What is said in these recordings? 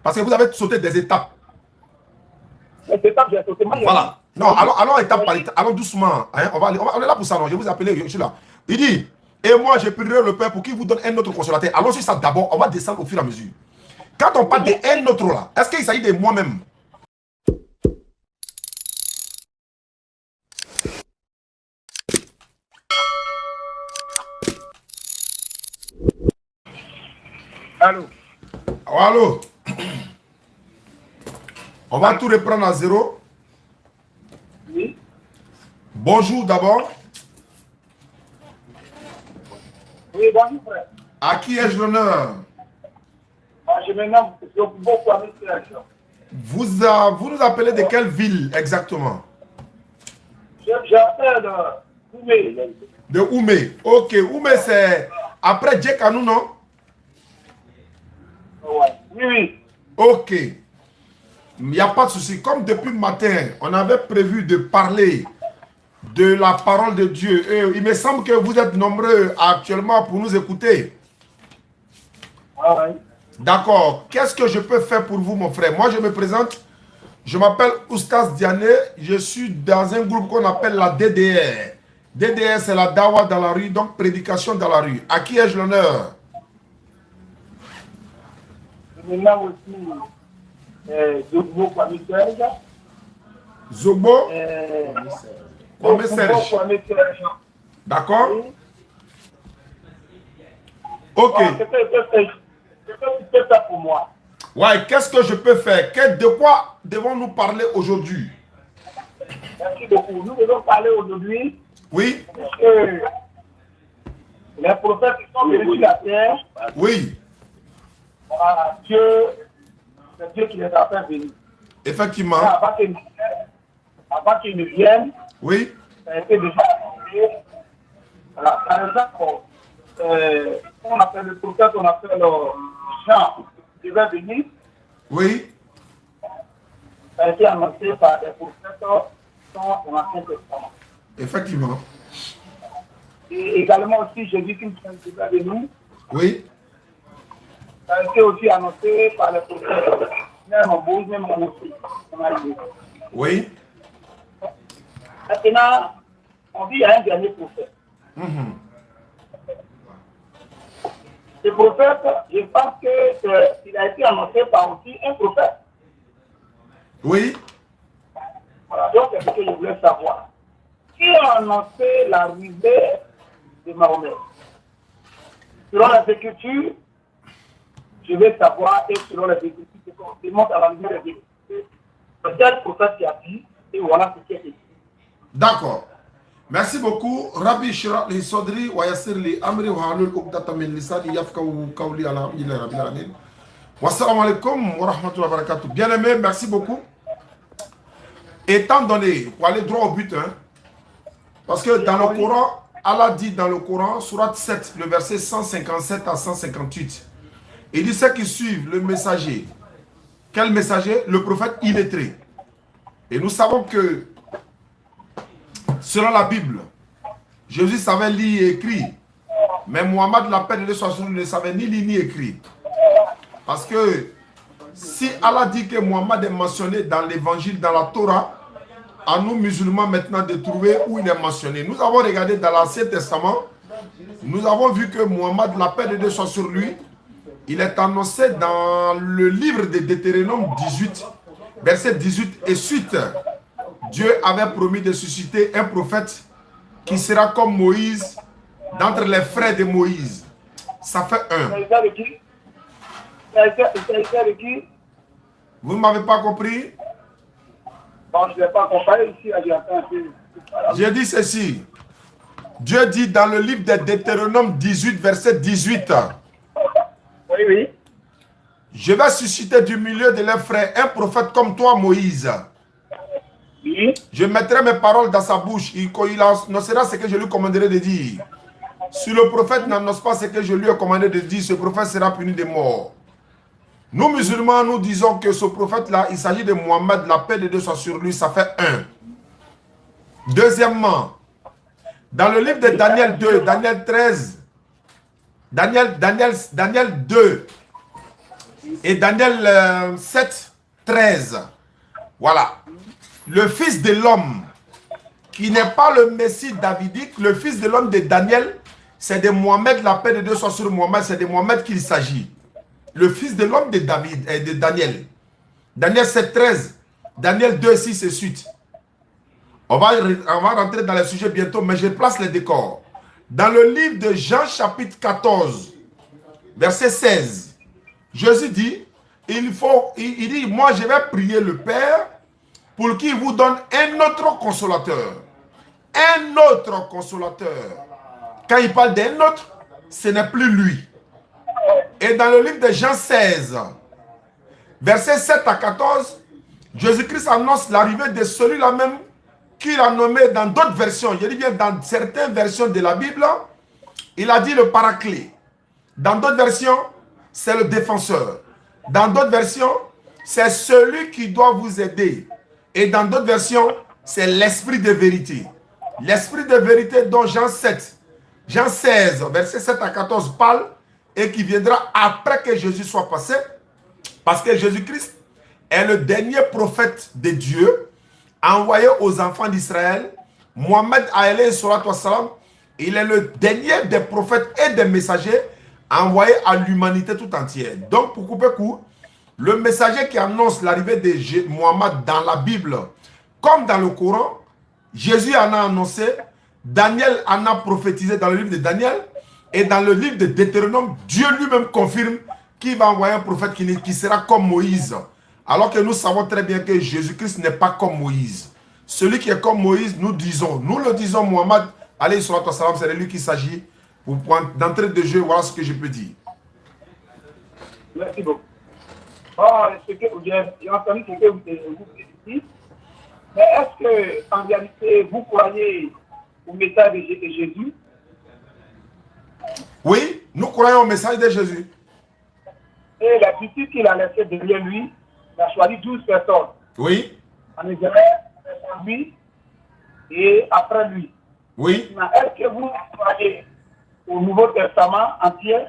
Parce que vous avez sauté des étapes. Les étapes, j'ai sauté. Voilà. Non, allons étape par étape. Allons doucement. Hein? On est là pour ça, non? Je vais vous appeler, je suis là. Il dit, et moi, je prierai le Père pour qu'il vous donne un autre consolateur. Allons sur ça d'abord. On va descendre au fur et à mesure. Quand on parle d'un autre là, est-ce qu'il s'agit de moi-même? Allô? Oh, allô? On va tout reprendre à zéro. Oui. Bonjour d'abord. Oui, bonjour frère. À qui ai-je l'honneur? Je me nomme Zogbo Kwame Serge. Vous nous appelez de quelle ville exactement? J'appelle Oumé. De Oumé. Ok, Oumé c'est après Djekanou, non? Ouais. Oui, oui. Ok. Il n'y a pas de souci. Comme depuis le matin, on avait prévu de parler de la parole de Dieu. Et il me semble que vous êtes nombreux actuellement pour nous écouter. Ah, oui. D'accord. Qu'est-ce que je peux faire pour vous, mon frère? Moi, je me présente. Je m'appelle Oustas Diané. Je suis dans un groupe qu'on appelle la DDR. DDR, c'est la Dawa dans la rue, donc prédication dans la rue. À qui ai-je l'honneur? Je me nomme aussi Zogbo Kwame Serge. Zobo Kwame Zogbo Serge. Kwame Serge. D'accord? Oui. Ok. C'est que tu fais ça pour moi. Ouais, qu'est-ce que je peux faire? De quoi devons-nous parler aujourd'hui? Merci beaucoup. Nous devons parler aujourd'hui Oui? que les prophètes qui sont venus sur la terre, Oui. Dieu, c'est Dieu qui les a fait venir. Effectivement. Mais avant qu'ils ne viennent, Oui. ça a été déjà fait. Par exemple, on appelle le prophète, on appelle Jean, qui va venir, Oui. ça a été annoncé par des prophètes dans l'Ancien Testament. Effectivement. Et également aussi, Jésus-Christ qui va venir, Oui. ça a été aussi annoncé par les prophètes, même en Moïse, même en Moïse. Oui. Maintenant, on dit qu'il y a un dernier prophète. Mhm. Ce prophète, je pense qu'il a été annoncé par aussi un prophète. Oui. Voilà, donc c'est ce que je voulais savoir. Qui a annoncé l'arrivée de Mahomet? Selon les Écritures, je vais savoir, et selon les Écritures, c'est qu'on démontre à l'arrivée des Écritures, c'est tel prophète qui a dit, et voilà ce qui est dit. D'accord. Merci beaucoup. Rabbi Shira li Sodri wa Yassir li Amri wa Halul Uqdata min Lisani Yafkahu Kawli ala Rabbil Alamin. Wassalamu alaikum wa rahmatullahi wa barakatuh. Bien aimé, merci beaucoup. Étant donné, pour aller droit au but, hein, parce que dans le Coran, Allah dit dans le Coran, Surat 7, le verset 157 à 158, il dit ceux qui suivent le messager. Quel messager? Le prophète illettré. Et nous savons que, selon la Bible, Jésus savait lire et écrire. Mais Mohammed, la paix de Dieu soit sur lui, ne savait ni lire ni écrire. Parce que si Allah dit que Mohammed est mentionné dans l'évangile, dans la Torah, à nous musulmans maintenant de trouver où il est mentionné. Nous avons regardé dans l'Ancien Testament, nous avons vu que Mohammed, la paix de Dieu soit sur lui, il est annoncé dans le livre de Deutéronome 18, verset 18 et suite. Dieu avait promis de susciter un prophète qui sera comme Moïse, d'entre les frères de Moïse. Ça fait un. Vous ne m'avez pas compris? Bon, je ne l'ai pas compris ici, J'ai dit ceci. Dieu dit dans le livre de Deutéronome 18, verset 18. Oui, oui. Je vais susciter du milieu de leurs frères un prophète comme toi, Moïse. Oui. Je mettrai mes paroles dans sa bouche. Il annoncera ce que je lui commanderai de dire. Si le prophète n'annonce pas ce que je lui ai commandé de dire, ce prophète sera puni de mort. Nous, musulmans, nous disons que ce prophète-là, il s'agit de Mohammed, la paix de Dieu soit sur lui, ça fait un. Deuxièmement, dans le livre de Daniel 2, Daniel 13, Daniel 2, Et Daniel 7, 13. Voilà. Le fils de l'homme, qui n'est pas le Messie davidique, le fils de l'homme de Daniel, c'est de Mohamed, la paix de Dieu soit sur Mohamed, c'est de Mohamed qu'il s'agit. Le fils de l'homme de David et de Daniel. Daniel 7, 13. Daniel 2, 6 et suite. On va rentrer dans le sujet bientôt, mais je place les décors. Dans le livre de Jean chapitre 14, verset 16, Jésus dit, il dit, moi je vais prier le Père pour qu'il vous donne un autre consolateur. Un autre consolateur. Quand il parle d'un autre, ce n'est plus lui. Et dans le livre de Jean 16, verset 7 à 14, Jésus-Christ annonce l'arrivée de celui-là même qu'il a nommé dans d'autres versions. Je dis bien dans certaines versions de la Bible, il a dit le paraclet. Dans d'autres versions, c'est le défenseur. Dans d'autres versions, c'est celui qui doit vous aider. Et dans d'autres versions, c'est l'esprit de vérité. L'esprit de vérité dont Jean 16, verset 7 à 14 parle et qui viendra après que Jésus soit passé. Parce que Jésus-Christ est le dernier prophète de Dieu envoyé aux enfants d'Israël. Mohamed alayhi salatu wassalam, il est le dernier des prophètes et des messagers envoyés à l'humanité tout entière. Donc, pour couper court, le messager qui annonce l'arrivée de Mohamed dans la Bible, comme dans le Coran, Jésus en a annoncé, Daniel en a prophétisé dans le livre de Daniel, et dans le livre de Deutéronome, Dieu lui-même confirme qu'il va envoyer un prophète qui sera comme Moïse. Alors que nous savons très bien que Jésus-Christ n'est pas comme Moïse. Celui qui est comme Moïse, nous le disons, Mohamed, alayhi salatu wassalam, c'est de lui qu'il s'agit. Pour d'entrée de jeu, voilà ce que je peux dire. Merci beaucoup. J'ai entendu ce que vous dites, mais est-ce qu'en réalité, vous croyez au message de Jésus? Oui, nous croyons au message de Jésus. Et la petite qu'il a laissée derrière lui, il a choisi 12 personnes. Oui. En Israël, lui et après lui. Oui. Est-ce que vous croyez au Nouveau Testament entier?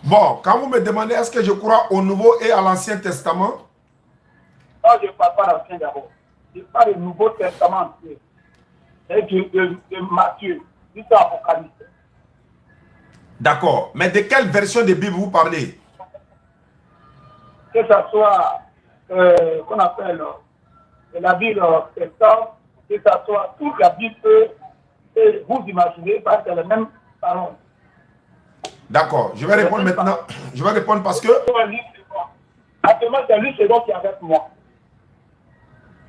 Bon, quand vous me demandez est-ce que je crois au Nouveau et à l'Ancien Testament? Non, je ne parle pas d'Ancien d'abord. Je parle du Nouveau Testament entier. Et de Matthieu jusqu'à Apocalypse. D'accord. Mais de quelle version de Bible vous parlez? Que ce soit, qu'on appelle la Bible septembre, que ce soit toute la Bible que vous imaginez, parce que c'est les mêmes paroles. D'accord. Je vais répondre maintenant. Je vais répondre parce que... Actuellement, c'est lui second qui est avec moi.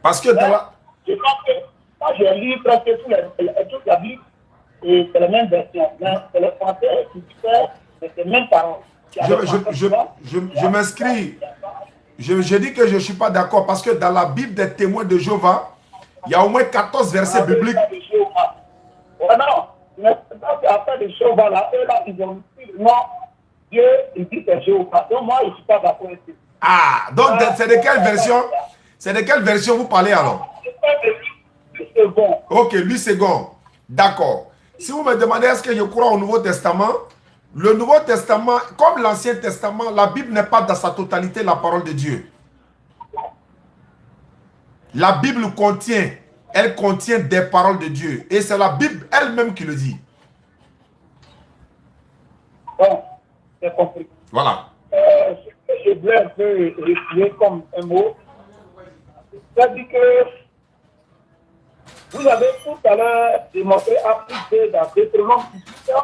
Parce que dans la... Je pense que moi, j'ai lu presque toute la Bible et c'est la même version. C'est le français qui fait les mêmes paroles. Je m'inscris. Je dis que je ne suis pas d'accord parce que dans la Bible des témoins de Jéhovah, il y a au moins 14 versets bibliques. Non, mais après de Jéhovah, là, eux là, ils ont dit non, Dieu, il dit que Jéhovah. Donc moi, je ne suis pas d'accord avec eux. Ah, donc c'est de quelle version? C'est de quelle version vous parlez alors? Lui second. Ok, lui second. D'accord. Si vous me demandez est-ce que je crois au Nouveau Testament, le Nouveau Testament, comme l'Ancien Testament, la Bible n'est pas dans sa totalité la parole de Dieu. La Bible contient, elle contient des paroles de Dieu. Et c'est la Bible elle-même qui le dit. Bon, j'ai compris. Voilà. Ce que je voulais un peu résumer comme un mot, c'est-à-dire que vous avez tout à l'heure démontré à plus dans Deutéronome 18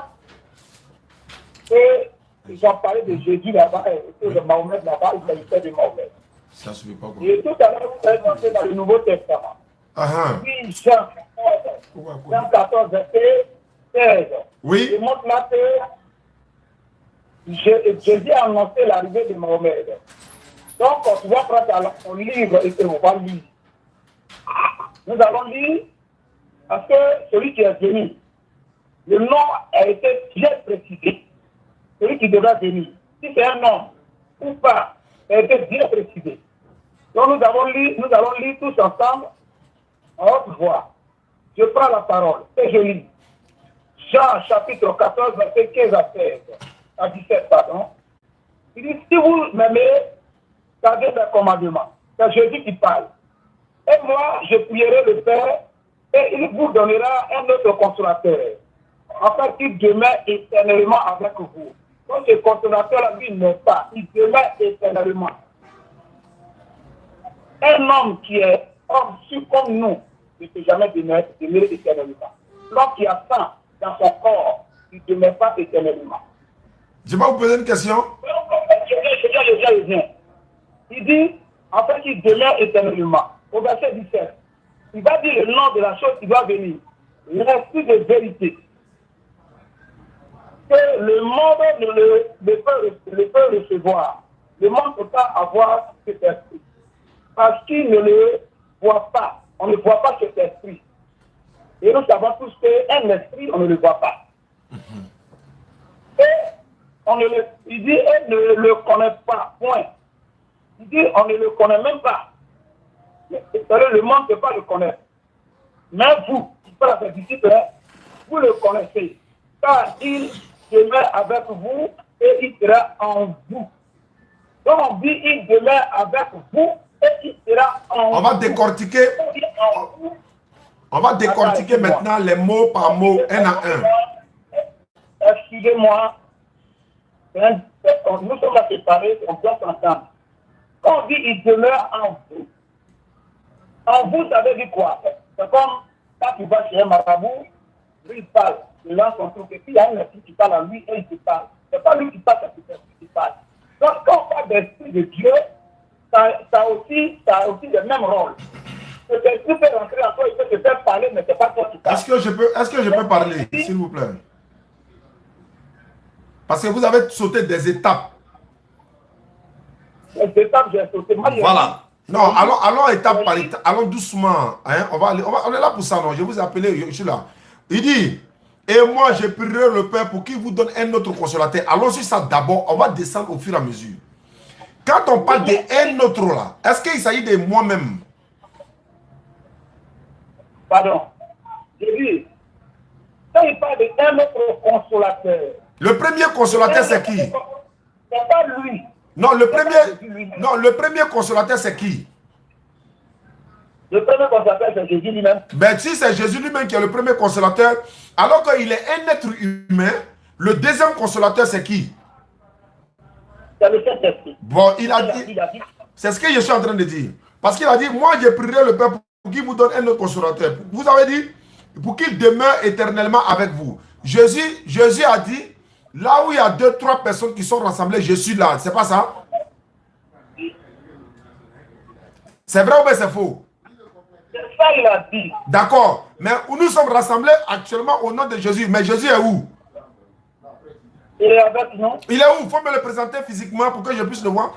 et ils ont parlé de Jésus là-bas et de Mahomet là-bas, ils ont fait de Mahomet. Ça se fait pas quoi. Et tout à l'heure, vous avez montré dans le Nouveau Testament. Puis Jean 14, verset 16. Oui. Il montre là que Jésus a annoncé l'arrivée de Mahomet. Donc, tu vas prendre ton livre et on va lire. Nous allons lire parce que celui qui est venu, le nom a été bien précisé. Celui qui devra venir. Si c'est un homme ou pas, a été bien précisé. Donc nous allons lire tous ensemble en haute voix. Je prends la parole et je lis. Jean chapitre 14, verset 15 à 16, à 17, pardon. Il dit, si vous m'aimez, gardez mes commandements. C'est Jésus qui parle. Et moi, je prierai le Père et il vous donnera un autre consolateur, afin qu'il demeure éternellement avec vous. Donc ce consolateur, lui, n'est pas. Il demeure éternellement. Un homme qui est homme comme nous ne peut jamais demeurer éternellement. L'homme qui a faim dans son corps, il ne demeure pas éternellement. Je vais vous poser une question. Je viens. Il dit, afin qu'il demeure éternellement. Au verset 17, il va dire le nom de la chose qui doit venir. L'esprit de vérité. Que le monde ne peut recevoir. Le monde ne peut pas avoir cet esprit. Parce qu'il ne le voit pas. On ne voit pas cet esprit. Et nous savons tous qu'un esprit, on ne le voit pas. Et il dit, elle ne le connaît pas. Point. Il dit, on ne le connaît même pas. Le monde ne peut pas le connaître. Mais vous, qui faites la disciples, vous le connaissez. Car il demeure avec vous et il sera en vous. Donc on dit, il demeure avec vous et il sera en vous. On va décortiquer. On va décortiquer maintenant les mots par mots, un à un. Excusez-moi. Nous sommes à séparer, on doit s'entendre. Quand on dit il demeure en vous, ça veut dire quoi? C'est comme quand tu vas chez un marabout, lui il parle, il lance son truc, et puis il y a un esprit qui parle à lui et il te parle. C'est pas lui qui parle, c'est l'esprit qui parle. Donc quand on parle d'esprit de Dieu, ça a aussi le même rôle. Cet esprit peut rentrer en toi, il peut te faire parler, mais c'est pas toi qui parle. Est-ce que je peux parler, s'il vous plaît? Parce que vous avez sauté des étapes. Les étapes, j'ai sauté. Voilà. Non, allons étape par étape. Allons doucement. Hein? On est là pour ça, non? Je vous ai appelé, je suis là. Il dit, et moi je prierai le Père pour qu'il vous donne un autre consolateur. Allons sur ça d'abord. On va descendre au fur et à mesure. Quand on parle d'un autre là, est-ce qu'il s'agit de moi-même? Pardon. Je dis, quand il parle d'un autre consolateur. Le premier consolateur, c'est qui? C'est pas lui. Non, le premier consolateur, c'est qui? Le premier consolateur, c'est Jésus lui-même. Ben, si c'est Jésus lui-même qui est le premier consolateur, alors qu'il est un être humain, le deuxième consolateur, c'est qui? C'est le Saint-Esprit. Bon, il a dit, c'est ce que je suis en train de dire. Parce qu'il a dit, moi, je prierai le Père pour qu'il vous donne un autre consolateur. Vous avez dit, pour qu'il demeure éternellement avec vous. Jésus a dit, là où il y a 2-3 personnes qui sont rassemblées, je suis là. C'est pas ça? C'est vrai ou bien c'est faux? C'est ça il a dit. D'accord. Mais nous sommes rassemblés actuellement au nom de Jésus. Mais Jésus est où? Il est avec nous. Il est où? Il faut me le présenter physiquement pour que je puisse le voir.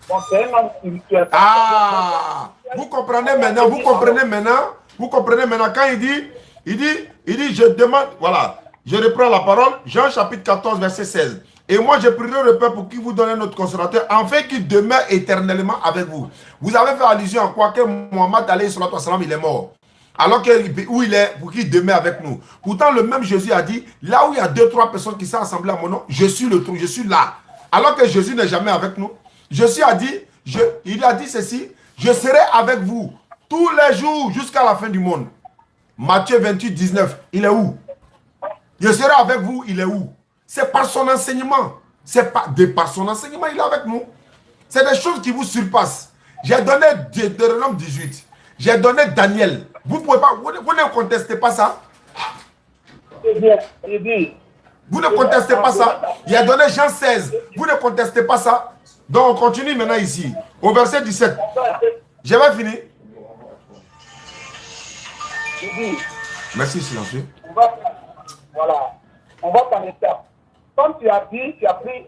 Bon, c'est un homme spirituel. Ah! Vous comprenez maintenant? Vous comprenez maintenant? Vous comprenez maintenant? Quand il dit, je demande, voilà. Je reprends la parole, Jean chapitre 14, verset 16. Et moi, je prierai le Père pour qu'il vous donne notre consolateur, afin qu'il demeure éternellement avec vous. Vous avez fait allusion à quoi? Que Mohammed alayhi salatu wa salam, il est mort. Alors que où il est, pour qu'il demeure avec nous. Pourtant, le même Jésus a dit, là où il y a 2-3 personnes qui sont assemblées à mon nom, je suis le trou, je suis là. Alors que Jésus n'est jamais avec nous. Jésus a dit, il a dit ceci, je serai avec vous tous les jours jusqu'à la fin du monde. Matthieu 28, 19, il est où? Je serai avec vous, il est où? C'est par son enseignement. C'est par son enseignement, il est avec nous. C'est des choses qui vous surpassent. J'ai donné Deutéronome 18. J'ai donné Daniel. Vous ne contestez pas ça? Vous ne contestez pas ça? Il a donné Jean 16. Vous ne contestez pas ça? Donc on continue maintenant ici. Au verset 17. J'avais fini. Merci, silencieux. Voilà. On va par étapes. Comme tu as dit, tu as pris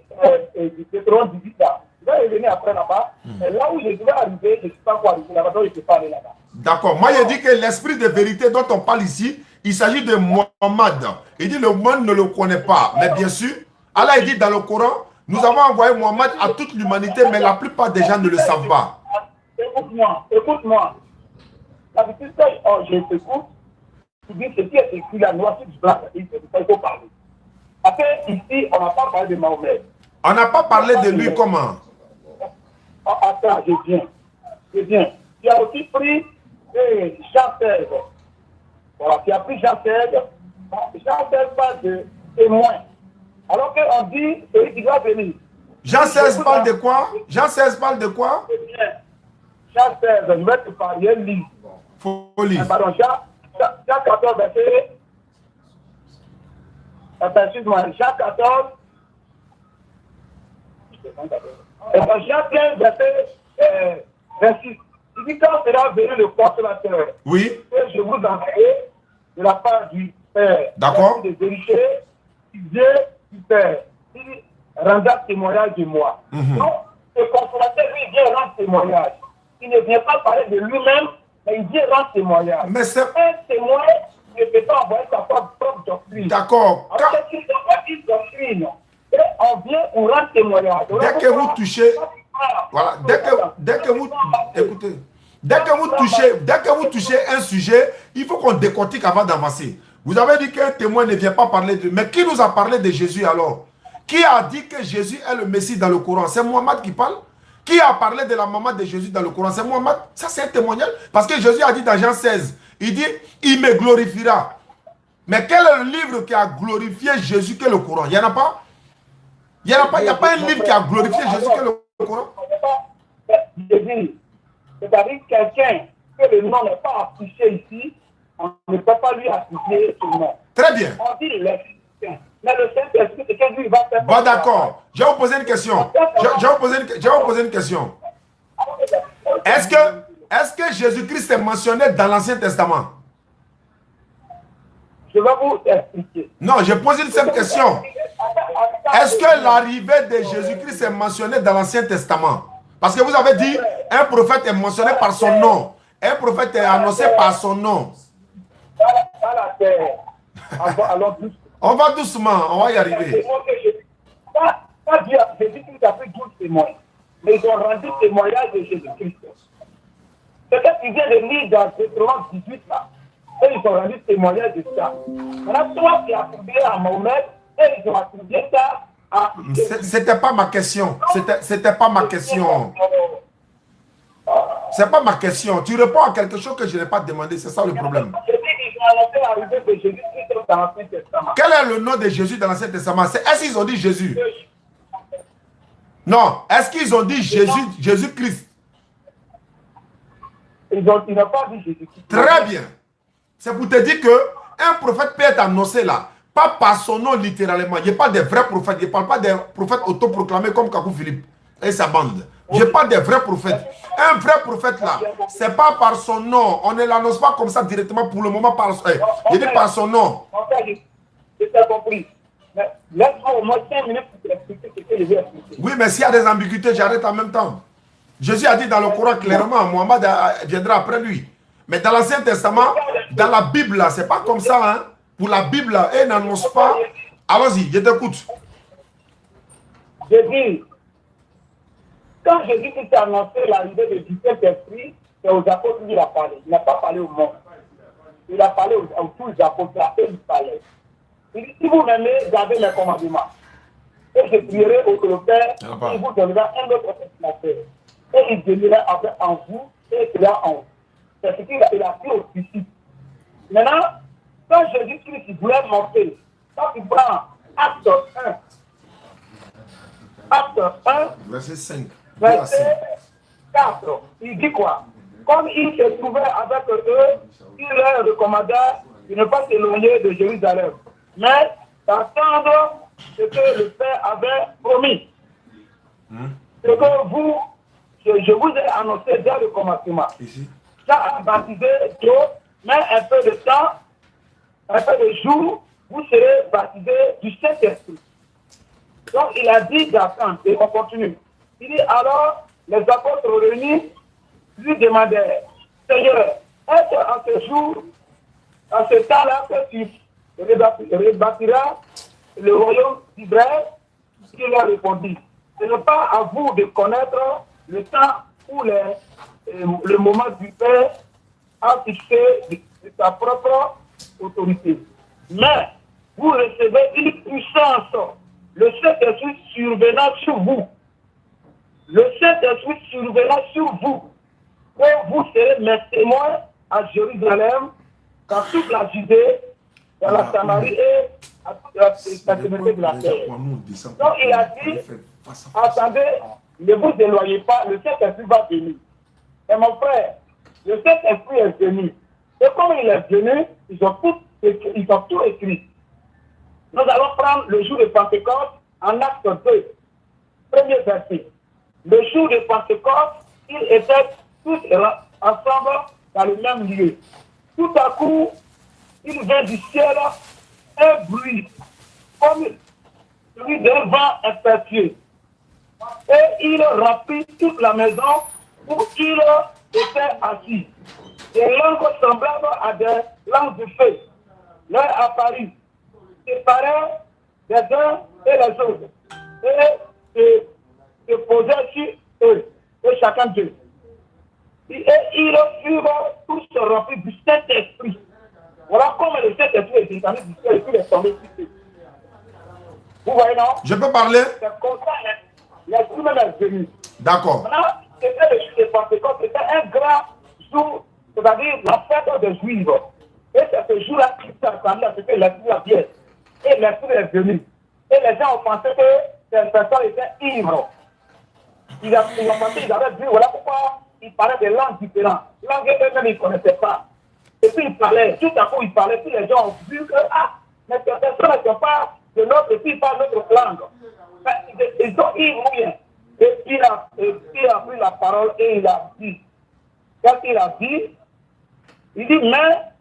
Deutéronome 18 là. Tu vas revenir après là-bas. Et là où je devais arriver, je ne sais pas quoi arriver là-bas, donc je ne peux pas aller là-bas. D'accord. Moi, je dis que l'esprit de vérité dont on parle ici, il s'agit de Mohammed. Il dit le monde ne le connaît pas. Mais bien sûr, Allah il dit dans le Coran, nous avons envoyé Mohammed à toute l'humanité, mais la plupart des gens ne le savent pas. Écoute-moi. D'habitude, quand je t'écoute, tu dis ce qui est écrit là, noir sur du blanc, il faut parler. Après, ici, on n'a pas parlé de Mahomet. On n'a pas parlé de lui comment? Attends, je viens. Tu as aussi pris Jean 16. Voilà, tu as pris Jean 16. Jean 16 parle de témoin. Alors qu'on dit, celui qui doit venir. Jean 16 parle de quoi? Jean 16 parle de quoi? Jean 16, je vais te parler un livre. Faut lire. Pardon, Jean 14, verset. Attends, excuse-moi, Jean 14. Jean 15, verset 26. Il dit quand sera venu le consolateur. Oui. Que je vous enverrai de la part du Père. D'accord. De vérifier si Dieu du Père. Il dit, rendra témoignage de moi. Donc, le consolateur, lui, vient rendre témoignage. Il ne vient pas parler de lui-même, mais il vient rendre témoignage. Mais c'est... Un témoin ne peut pas envoyer sa propre doctrine. D'accord. En fait, il ne faut pas une doctrine. Et on vient pour rendre témoignage. Dès que vous touchez... Voilà, dès que vous... Écoutez. Dès que vous touchez un sujet, il faut qu'on décortique avant d'avancer. Vous avez dit qu'un témoin ne vient pas parler de... Mais qui nous a parlé de Jésus alors? Qui a dit que Jésus est le Messie dans le Coran? C'est Mohammed qui parle? Qui a parlé de la maman de Jésus dans le Coran? C'est Mohammed. Ça, c'est un témoignage. Parce que Jésus a dit dans Jean 16, il dit, il me glorifiera. Mais quel est le livre qui a glorifié Jésus que le Coran? Il n'y en a pas? Il n'y a pas un livre qui a glorifié Jésus que le Coran? C'est-à-dire quelqu'un que le nom n'est pas affiché ici, on ne peut pas lui afficher ce nom. Très bien. On dit les chrétiens. Mais le Saint-Esprit, c'est que lui va faire... Bon, d'accord. Je vais vous poser une question. Je vais vous poser une question. Est-ce que Jésus-Christ est mentionné dans l'Ancien Testament? Je vais vous expliquer. Non, je pose une simple question. Est-ce que l'arrivée de Jésus-Christ est mentionnée dans l'Ancien Testament? Parce que vous avez dit, un prophète est mentionné par son nom. Un prophète est annoncé par son nom. Dans la terre. On va doucement, on va y arriver. Pas Dieu, Jésus-Christ a pris 12 témoins. Mais ils ont rendu témoignage de Jésus-Christ. Peut-être qu'ils viennent de lire dans Deutéronome 18 là. Et ils ont rendu témoignage de ça. Maintenant, toi qui as attribué à Mohamed, et ils ont attribué ça à... C'était pas ma question. C'était pas ma question. C'est pas ma question. Tu réponds à quelque chose que je n'ai pas demandé. C'est ça le problème. Quel est le nom de Jésus dans l'Ancien Testament? Est-ce qu'ils ont dit Jésus? Non. Est-ce qu'ils ont dit Jésus-Christ? Ils n'ont pas dit Jésus-Christ. Très bien. C'est pour te dire que un prophète peut être annoncé là. Pas par son nom littéralement. Il n'y a pas de vrais prophètes. Je ne parle pas des prophètes autoproclamés comme Kakou Philippe et sa bande. Je ne parle pas des vrais prophètes. Un vrai prophète là, ce n'est pas par son nom. On ne l'annonce pas comme ça directement pour le moment. Je dis par son nom. Je t'ai compris. Mais laisse-moi au moins 5 minutes pour t'expliquer ce que je vais expliquer. Oui, mais s'il y a des ambiguïtés, j'arrête en même temps. Jésus a dit dans le Coran clairement, Mohammed viendra après lui. Mais dans l'Ancien Testament, dans la Bible, ce n'est pas comme ça. Hein. Pour la Bible, elle n'annonce pas. Allons-y, je t'écoute. Je dis, quand Jésus a annoncé l'arrivée du Saint-Esprit, c'est aux apôtres qu'il a parlé. Il n'a pas parlé au monde. Il a parlé aux tous les apôtres, et il parlait. Il dit, si vous m'aimez, gardez mes commandements. Et je prierai au Père, il vous donnera un autre consolateur. Et il demeurera en vous, et il sera en vous. C'est ce qu'il a dit aux disciples. Maintenant, quand Jésus-Christ voulait monter, quand il prend Acte 1, verset 5. Verset 4, il dit quoi? Comme il se trouvait avec eux, il leur recommanda de ne pas s'éloigner de Jérusalem, mais d'attendre ce que le Père avait promis. Ce que je vous ai annoncé dès le commencement. Ça a baptisé d'eau, mais un peu de temps, un peu de jours, vous serez baptisés du Saint-Esprit. Donc il a dit d'attendre, et on continue. Il dit alors, les apôtres réunis lui demandèrent, Seigneur, est-ce qu'en ce jour, en ce temps-là, que tu rebâtiras le royaume d'Israël? Il leur répondit, ce n'est pas à vous de connaître le temps où le moment du Père a fixé de sa propre autorité. Mais vous recevez une puissance le Saint-Esprit survenant sur vous. Le Saint-Esprit survenant sur vous. Quand vous serez mes témoins à Jérusalem, dans toute la Judée, dans la Samarie et à toute la communauté de la terre. Donc il a dit, attendez, ne vous éloignez pas, le Saint-Esprit va venir. Et mon frère, le Saint-Esprit est venu. Et comme il est venu, ils ont tout écrit. Nous allons prendre le jour de Pentecôte en acte 2, premier verset. Le jour de Pentecôte, ils étaient tous ensemble dans le même lieu. Tout à coup, il vient du ciel un bruit, comme celui d'un vent impétueux. Et il remplit toute la maison où il était assis. Des langues semblables à des langues de feu leur apparut, séparées les uns et les autres, et se posaient sur eux, et chacun d'eux. Et ils furent tous remplis du Saint-Esprit. Voilà comment le Saint-Esprit est descendu du ciel et puis est tombé sur eux. Vous voyez, non? Je peux parler? C'est comme ça, l'Esprit même est venu. D'accord. Maintenant, c'était le jour de Pentecôte, c'était un grand jour, c'est-à-dire la fête des Juifs. Et c'est ce jour-là qui s'attendait à ce que l'Esprit la vienne. Et l'Esprit est venu. Et les gens ont pensé que ces personnes étaient ivres. Ils ont pensé qu'ils avaient vu, voilà pourquoi ils parlaient des langues différentes. Langues eux-mêmes, ils ne connaissaient pas. Et puis ils parlaient, tout à coup ils parlaient, puis les gens ont vu que, mais ces personnes ne sont pas de notre, et puis ils parlent notre langue. Ils sont ivres ou bien. Et il a pris la parole et il a dit. Quand il a dit, il dit, mais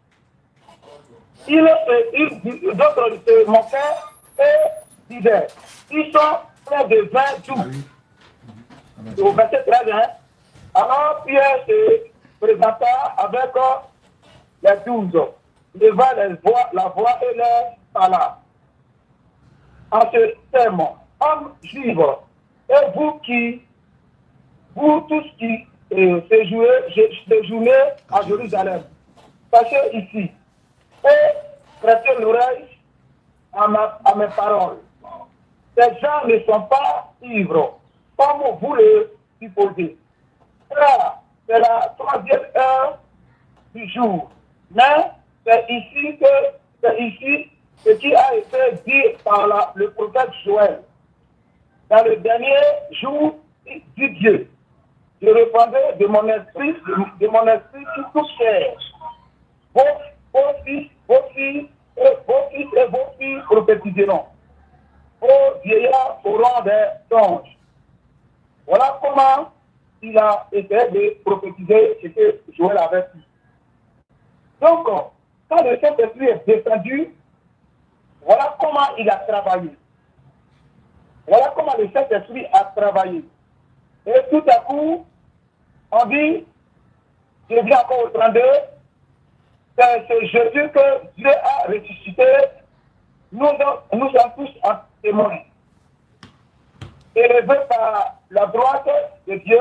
d'autres se moquaient et disaient, ils sont pleins de vin doux. Au verset 13, alors Pierre se présenta avec les 12, leva la voix et les parla. En ce terme, hommes juifs, et vous tous qui séjournez à Jérusalem, sachez ici, et prêtez l'oreille à mes paroles. Ces gens ne sont pas ivres, comme vous le supposez. C'est la troisième heure du jour. Mais c'est ici ce qui a été dit par le prophète Joël. Dans le dernier jour du Dieu, je répandrai de mon esprit sur toute chair. Vos fils et vos filles prophétiseront. Vos vieillards auront des songes. Voilà comment il a essayé de prophétiser ce que Joël avait dit. Donc, quand le Saint-Esprit est descendu, voilà comment il a travaillé. Voilà comment le Saint-Esprit a travaillé. Et tout à coup, on dit, je dis encore au 32, c'est ce Jésus que Dieu a ressuscité. Nous sommes tous en témoin. Élevé par la droite de Dieu,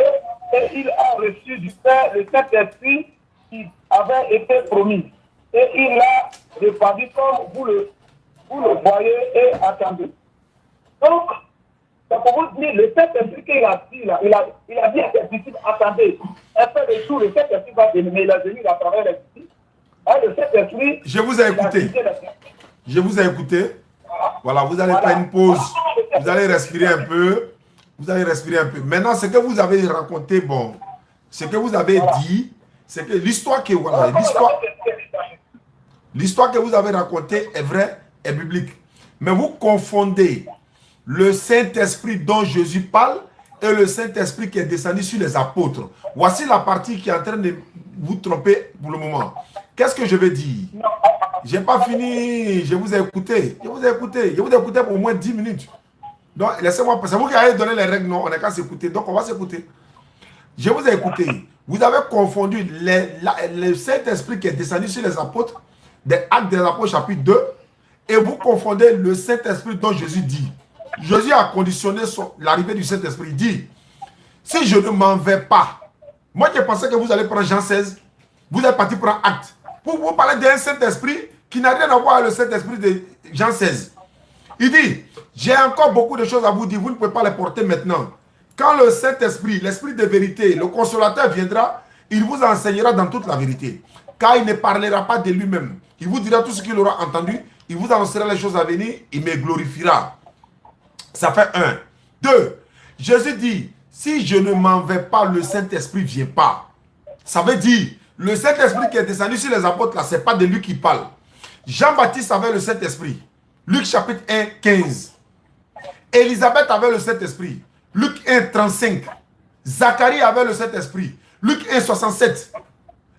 et il a reçu du Père le Saint-Esprit qui avait été promis. Et il l'a répandu comme vous le voyez et attendez. Donc, c'est pour vous dire, le Saint-Esprit qu'il a dit là, il a dit à ses disciples, attendez, un peu de tout, le Saint-Esprit va venir, mais il a venu à travers les disciples. Le Saint-Esprit, je vous ai écouté. Je vous ai écouté. Voilà, vous allez faire une pause. Vous allez respirer un peu. Vous allez respirer un peu. Maintenant, ce que vous avez raconté, bon, ce que vous avez dit, c'est que l'histoire que voilà, l'histoire que vous avez racontée est vraie, est biblique. Mais vous confondez le Saint-Esprit dont Jésus parle et le Saint-Esprit qui est descendu sur les apôtres. Voici la partie qui est en train de vous tromper pour le moment. Qu'est-ce que je vais dire? Je n'ai pas fini, je vous ai écouté. Je vous ai écouté pour au moins 10 minutes. Donc, laissez-moi, c'est vous qui avez donné les règles, non? On n'a qu'à s'écouter, donc on va s'écouter. Je vous ai écouté. Vous avez confondu le Saint-Esprit qui est descendu sur les apôtres, des Actes des Apôtres chapitre 2, et vous confondez le Saint-Esprit dont Jésus dit. Jésus a conditionné l'arrivée du Saint-Esprit. Il dit, si je ne m'en vais pas, moi je pensais que vous allez prendre Jean 16, vous êtes parti prendre Acte. Pour vous parler d'un Saint-Esprit qui n'a rien à voir avec le Saint-Esprit de Jean 16. Il dit, j'ai encore beaucoup de choses à vous dire, vous ne pouvez pas les porter maintenant. Quand le Saint-Esprit, l'Esprit de vérité, le consolateur viendra, il vous enseignera dans toute la vérité. Car il ne parlera pas de lui-même. Il vous dira tout ce qu'il aura entendu, il vous annoncera les choses à venir, il me glorifiera. Ça fait 1. 2. Jésus dit, si je ne m'en vais pas, le Saint-Esprit ne vient pas. Ça veut dire, le Saint-Esprit qui est descendu sur les apôtres, là, ce n'est pas de lui qui parle. Jean-Baptiste avait le Saint-Esprit. Luc chapitre 1, 15. Élisabeth avait le Saint-Esprit. Luc 1, 35. Zacharie avait le Saint-Esprit. Luc 1, 67.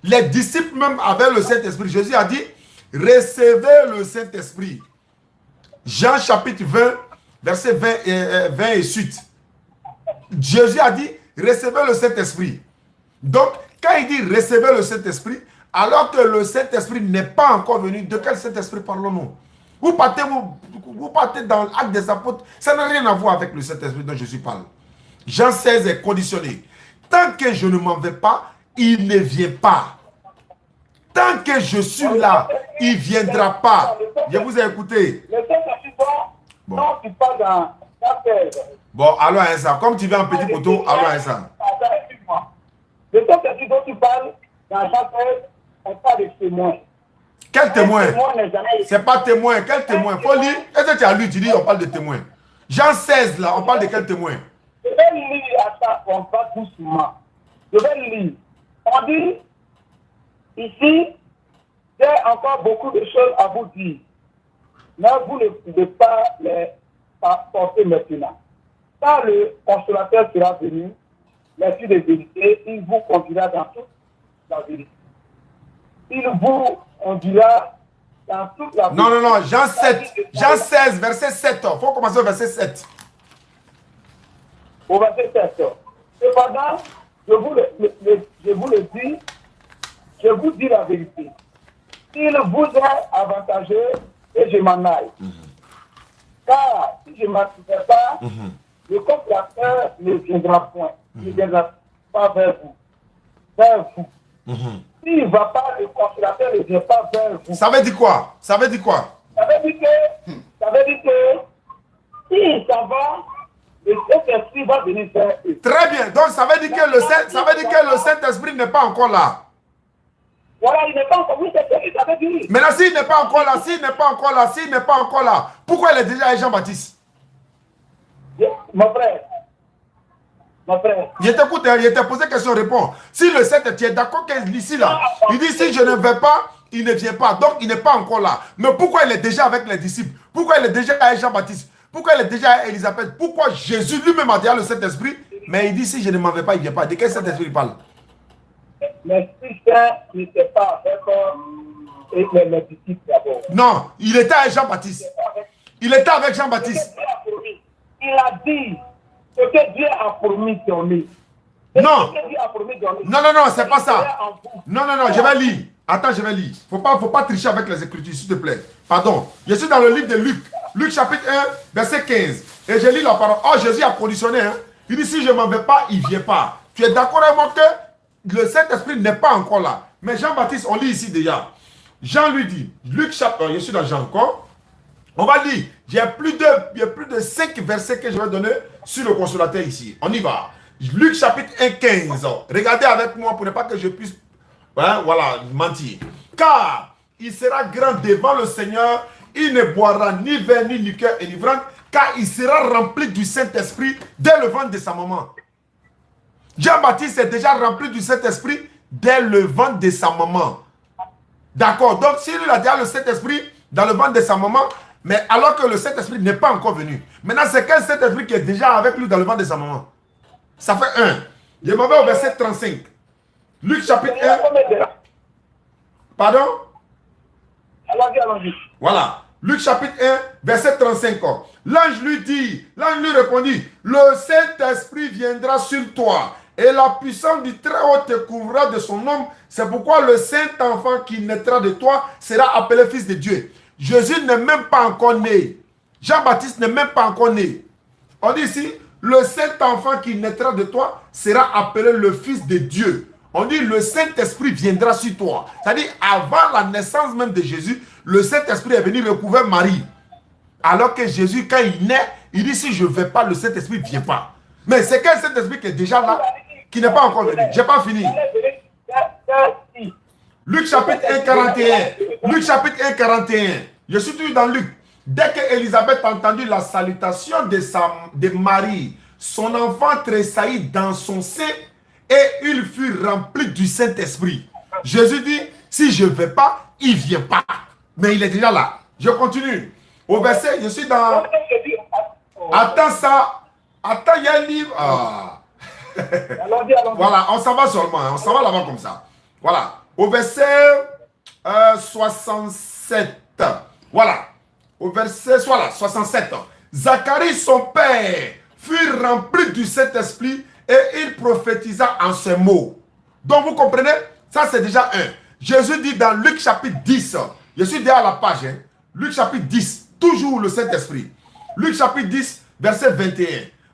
Les disciples même avaient le Saint-Esprit. Jésus a dit, recevez le Saint-Esprit. Jean chapitre 20, verset 20 et suite. Jésus a dit, recevez le Saint-Esprit. Donc, quand il dit recevez le Saint-Esprit, alors que le Saint-Esprit n'est pas encore venu, de quel Saint-Esprit parlons-nous? Vous partez dans l'acte des apôtres, ça n'a rien à voir avec le Saint-Esprit dont Jésus parle. Jean 16 est conditionné. Tant que je ne m'en vais pas, il ne vient pas. Tant que je suis là, il ne viendra pas. Je vous ai écouté. Le Saint-Esprit, non, tu parles dans la terre. Bon, allons à ça. Comme tu veux en petit poteau, allons à ça. Le Saint-Esprit dont tu parles dans Jean 13, on parle de témoins. Quel témoin? C'est pas témoin. Quel témoin? Faut lire. Est-ce que tu as lu? Tu dis on parle de témoin. Jean 16, là, on parle de quel témoin? Je vais lire à ça, on parle doucement. Je vais lire. On dit, ici, j'ai encore beaucoup de choses à vous dire. Mais vous ne pouvez pas les porter maintenant. Quand le consolateur sera venu, l'esprit de vérité, il vous conduira dans toute la vérité. Il vous conduira dans toute la vérité. Non, Jean 7, Jean 16, verset 7. Il faut commencer au verset 7. Au verset 7. Cependant, je vous le dis, je vous dis la vérité. Il vous est avantageux que je m'en aille. Car si je ne m'en vais pas, le consolateur ne viendra point. Il ne viendra pas vers vous. Vers vous. S'il ne va pas, le consolateur ne vient pas vers vous. Ça veut dire quoi? Ça veut dire quoi? Ça veut dire que s'il s'en va, le Saint-Esprit va venir vers eux. Très bien. Donc ça veut dire que le Saint-Esprit n'est pas encore là. Voilà, il n'est pas encore. Oui, c'est ce que ça veut dire. Maintenant, s'il n'est pas encore là, s'il n'est pas encore là, pourquoi il est déjà avec Jean-Baptiste? Mon frère. Je t'écoute, il t'a posé question, réponds. Si le Saint-Esprit est d'accord qu'ici là, il dit si je ne vais pas, il ne vient pas. Donc il n'est pas encore là. Mais pourquoi il est déjà avec les disciples? Pourquoi il est déjà avec Jean-Baptiste? Pourquoi il est déjà avec Élisabeth? Pourquoi Jésus lui-même a déjà le Saint-Esprit? Mais il dit si je ne m'en vais pas, il ne vient pas. De quel Saint-Esprit il parle? L'Esprit Saint n'était pas avec les disciples d'abord. Non, il était avec Jean-Baptiste. Il était avec Jean-Baptiste. Il a dit ce que Dieu a promis donner. Non, c'est pas ça. Non, je vais lire. Attends, je vais lire. Faut pas tricher avec les Écritures, s'il te plaît. Pardon. Je suis dans le livre de Luc. Luc chapitre 1, verset 15. Et je lis la parole. Oh, Jésus a conditionné. Hein? Il dit, si je ne m'en vais pas, il ne vient pas. Tu es d'accord avec moi que le Saint-Esprit n'est pas encore là. Mais Jean-Baptiste, on lit ici déjà. Jean lui dit, Luc chapitre, je suis dans Jean encore. On va lire. Il y a plus de 5 versets que je vais donner sur le consolateur ici. On y va. Luc chapitre 1, 15. Regardez avec moi pour ne pas que je puisse mentir. Car il sera grand devant le Seigneur. Il ne boira ni vin ni liqueur enivrante. Car il sera rempli du Saint-Esprit dès le ventre de sa maman. Jean-Baptiste est déjà rempli du Saint-Esprit dès le ventre de sa maman. D'accord. Donc s'il a déjà le Saint-Esprit dans le ventre de sa maman, mais alors que le Saint-Esprit n'est pas encore venu. Maintenant, c'est quel Saint-Esprit qui est déjà avec lui dans le ventre de sa maman? Ça fait 1. Je m'en vais au verset 35. Luc chapitre 1. Pardon? Voilà. Luc chapitre 1, verset 35. L'ange lui répondit, le Saint-Esprit viendra sur toi et la puissance du Très-Haut te couvrira de son nom. C'est pourquoi le Saint-Enfant qui naîtra de toi sera appelé Fils de Dieu. Jésus n'est même pas encore né. Jean-Baptiste n'est même pas encore né. On dit ici, le Saint-Enfant qui naîtra de toi sera appelé le Fils de Dieu. On dit, le Saint-Esprit viendra sur toi. C'est-à-dire, avant la naissance même de Jésus, le Saint-Esprit est venu recouvrir Marie. Alors que Jésus, quand il naît, il dit si je ne vais pas, le Saint-Esprit ne vient pas. Mais c'est quel Saint-Esprit qui est déjà là, qui n'est pas encore venu. Je n'ai pas fini. Luc chapitre 1, 41. Luc chapitre 1, 41. Je suis toujours dans Luc. Dès qu'Élisabeth a entendu la salutation de Marie, son enfant tressaillit dans son sein et il fut rempli du Saint-Esprit. Jésus dit, si je ne vais pas, il ne vient pas. Mais il est déjà là. Je continue. Au verset, je suis dans... Attends ça. Attends, il y a un livre. Ah. Voilà, on s'en va seulement. On s'en va là-bas comme ça. Voilà. Au verset 67. Voilà. Au verset 67. Zacharie, son père, fut rempli du Saint-Esprit et il prophétisa en ces mots. Donc vous comprenez? Ça c'est déjà un. Jésus dit dans Luc chapitre 10. Je suis déjà à la page. Hein. Luc chapitre 10. Toujours le Saint-Esprit. Luc chapitre 10, verset 21.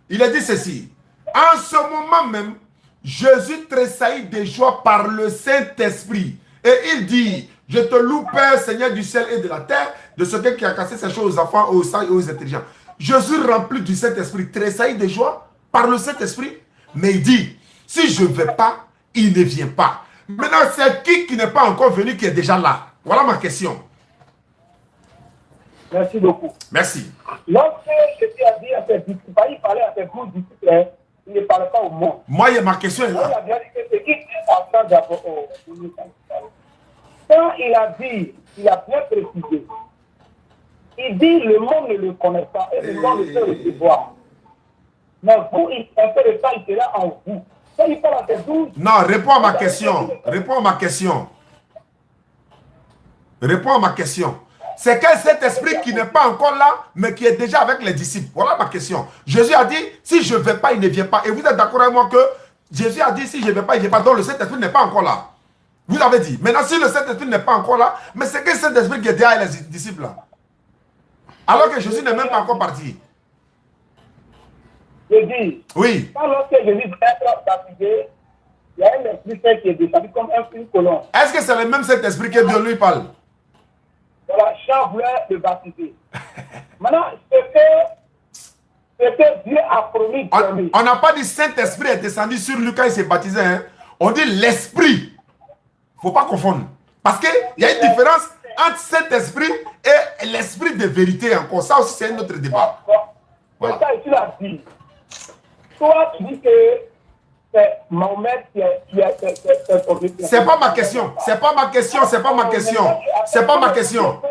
Il a dit ceci. En ce moment même, Jésus tressaillit de joie par le Saint-Esprit. Et il dit, je te loue Père, Seigneur du ciel et de la terre, de ce qui a cassé ces choses aux enfants, aux sages et aux intelligents. Jésus rempli du Saint-Esprit, tressaillit de joie par le Saint-Esprit. Mais il dit, si je ne vais pas, il ne vient pas. Maintenant, c'est qui n'est pas encore venu, qui est déjà là? Voilà ma question. Merci beaucoup. Merci. Lorsque Jésus a dit à ses disciples, il parlait à ses 12 disciples, il ne parlait pas au monde. Moi, ma question est là. Il a bien dit que c'est qui est en train d'abord. Quand il a dit, il a bien précisé, il dit le monde ne le connaît pas et le monde ne peut le recevoir. Mais vous, un peu de temps, il sera en vous. Quand il parle à ses 12... Non, réponds à ma question. Réponds à ma question. Réponds à ma question. C'est quel cet esprit qui n'est pas encore là, mais qui est déjà avec les disciples? Voilà ma question. Jésus a dit, si je ne vais pas, il ne vient pas. Et vous êtes d'accord avec moi que Jésus a dit, si je ne vais pas, il ne vient pas. Donc le Saint-Esprit n'est pas encore là. Vous avez dit. Maintenant, si le Saint-Esprit n'est pas encore là, mais c'est quel Saint-Esprit qui est déjà avec les disciples là? Alors que Jésus n'est même pas encore parti. Je dis, oui. Quand lorsque Jésus va être baptisé, il y a un esprit qui est descendu comme une colonne. Est-ce que c'est le même Saint-Esprit que Dieu lui parle? Voilà, Jean voulait le baptiser. Maintenant, ce que Dieu a promis. On n'a pas dit Saint-Esprit est descendu sur lui quand il s'est baptisé. Hein? On dit l'Esprit. Il ne faut pas confondre. Parce qu'il y a une différence entre Saint-Esprit et l'Esprit de vérité encore. Ça aussi, c'est un autre débat. Voilà. Ça, tu l'as dit. Toi, tu dis que c'est Mahomet qui a c'est pas ma question. C'est pas ma question. C'est pas ma question. C'est pas ma question.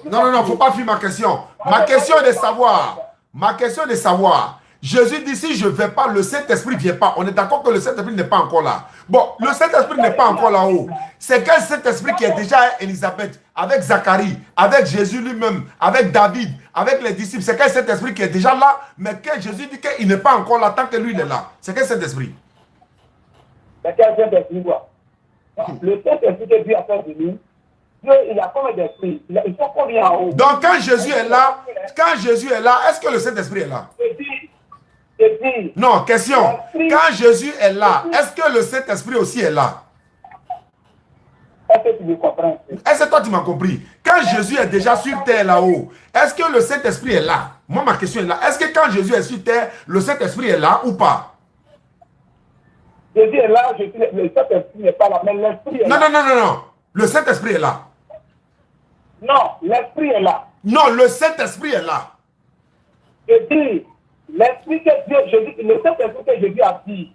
Non, il ne faut pas fuir ma question. Ma question est de savoir. Ma question est de savoir. Jésus dit, si je ne vais pas, le Saint-Esprit ne vient pas. On est d'accord que le Saint-Esprit n'est pas encore là. Bon, le Saint-Esprit n'est pas encore là-haut. C'est quel Saint-Esprit qui est déjà avec Élisabeth, avec Zacharie, avec Jésus lui-même, avec David, avec les disciples. C'est quel Saint-Esprit qui est déjà là, mais que Jésus dit qu'il n'est pas encore là tant que lui il est là. C'est quel Saint-Esprit? C'est quel Saint-Esprit? Le Saint-Esprit que Dieu a fait de nous, Dieu, il a combien d'esprits? Il faut qu'on vienne en haut. Donc quand Jésus est là, est-ce que le Saint-Esprit est là? Non, question. Quand Jésus est là, est-ce que le Saint-Esprit aussi est là? Est-ce que tu me comprends? Est-ce que toi tu m'as compris? Quand Jésus est déjà sur terre là-haut, est-ce que le Saint-Esprit est là? Moi, ma question est là. Est-ce que quand Jésus est sur terre, le Saint-Esprit est là ou pas? Jésus est là, le Saint-Esprit n'est pas là, mais l'Esprit est là. Non. Le Saint-Esprit est là. Non, l'Esprit est là. Non, le Saint-Esprit est là. Je dis, l'Esprit que Dieu, le Saint-Esprit que Jésus a dit,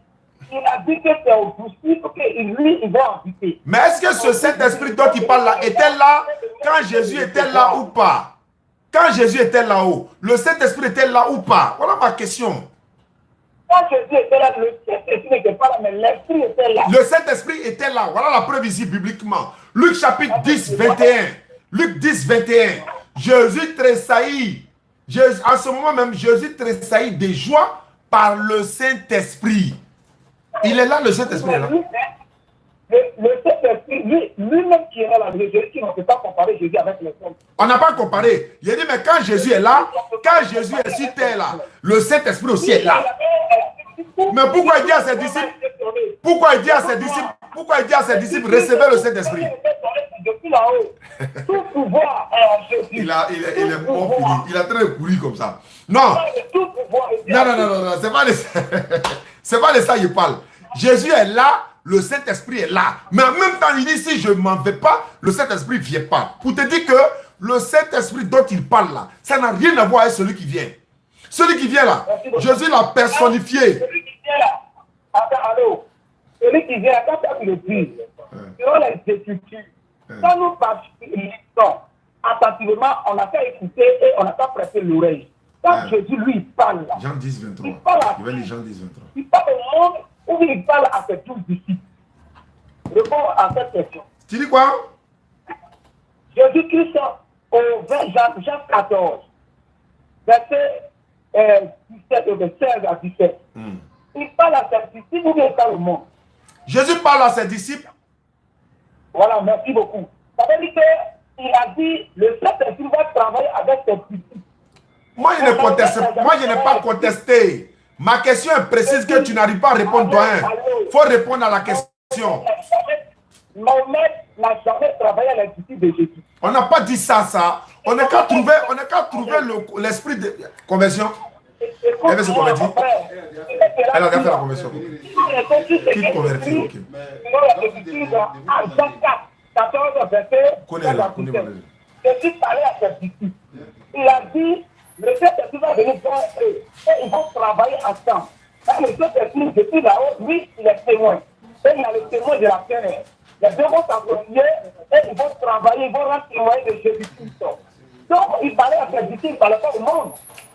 il a dit que c'est au disciple qu'il va habiter. Mais est-ce que ce Saint-Esprit dont il parle là était là quand Jésus était là ou pas? Quand Jésus était là-haut, le Saint-Esprit était là ou pas? Voilà ma question. Quand Jésus était là, le Saint-Esprit n'était pas là, mais l'Esprit était là. Le Saint-Esprit était là. Voilà la preuve ici bibliquement. Luc chapitre 10, 21. Luc 10, 21. Jésus tressaillit. En ce moment même, Jésus tressaillit de joie par le Saint-Esprit. Il est là, le Saint-Esprit est là. Le Saint-Esprit, lui-même qui est là, Jésus qui ne peut pas comparer Jésus avec le Saint. On n'a pas comparé. Il a dit, mais quand Jésus est là, quand Jésus est sur terre là, le Saint-Esprit aussi est là. Mais pourquoi il dit à ses disciples, recevez le Saint-Esprit? depuis là-haut. Tout pouvoir est en Jésus. Il est mort fini. Il est en train de courir comme ça. Non. Tout pouvoir est Non. C'est pas de ça. C'est pas de ça qu'il parle. Jésus est là. Le Saint-Esprit est là. Mais en même temps, il dit, si je ne m'en vais pas, le Saint-Esprit ne vient pas. Pour te dire que le Saint-Esprit dont il parle là, ça n'a rien à voir avec celui qui vient. Celui qui vient là, Jésus l'a personnifié. Celui qui vient là, attends, allô, celui qui vient là, quand tu le dis, selon les Écritures, quand nous participons attentivement, on n'a qu'à écouter et on n'a qu'à prêter l'oreille. Quand Jésus, lui, il parle là, Jean 10, 23. il parle à Je vais lire Jean 10, 23. il parle au monde ou il parle à ses 12 disciples. Réponds à cette question. Tu dis quoi? Jésus-Christ, au 20 Jean 14, verset 17 et de 16 à 17, il parle à ses disciples ou bien il parle au monde? Jésus parle à ses disciples. Voilà, merci beaucoup. Ça veut dire qu'il a dit le Saint-Esprit va travailler avec ses disciples. Moi, je n'ai pas contesté. Ma question est précise que tu n'arrives pas à répondre, doyen. Il faut répondre à la question. Mohamed n'a jamais travaillé à l'Institut de Jésus. On n'a pas dit ça. On n'a qu'à trouver, l'esprit de conversion. Elle veut se convertir. Elle a déjà fait la conversion. Qui convertit, ok. Jésus parlait à ses disciples. Il a dit, le Saint-Esprit va venir voir eux. Et ils vont travailler ensemble. Quand le Saint-Esprit, depuis là-haut, lui, il est témoin. Et il a le témoin de la terre. Les deux vont s'associer et ils vont travailler, ils vont rendre témoin de Jésus-Christ. Donc, il parlait à ses disciples, il ne parlait pas au monde.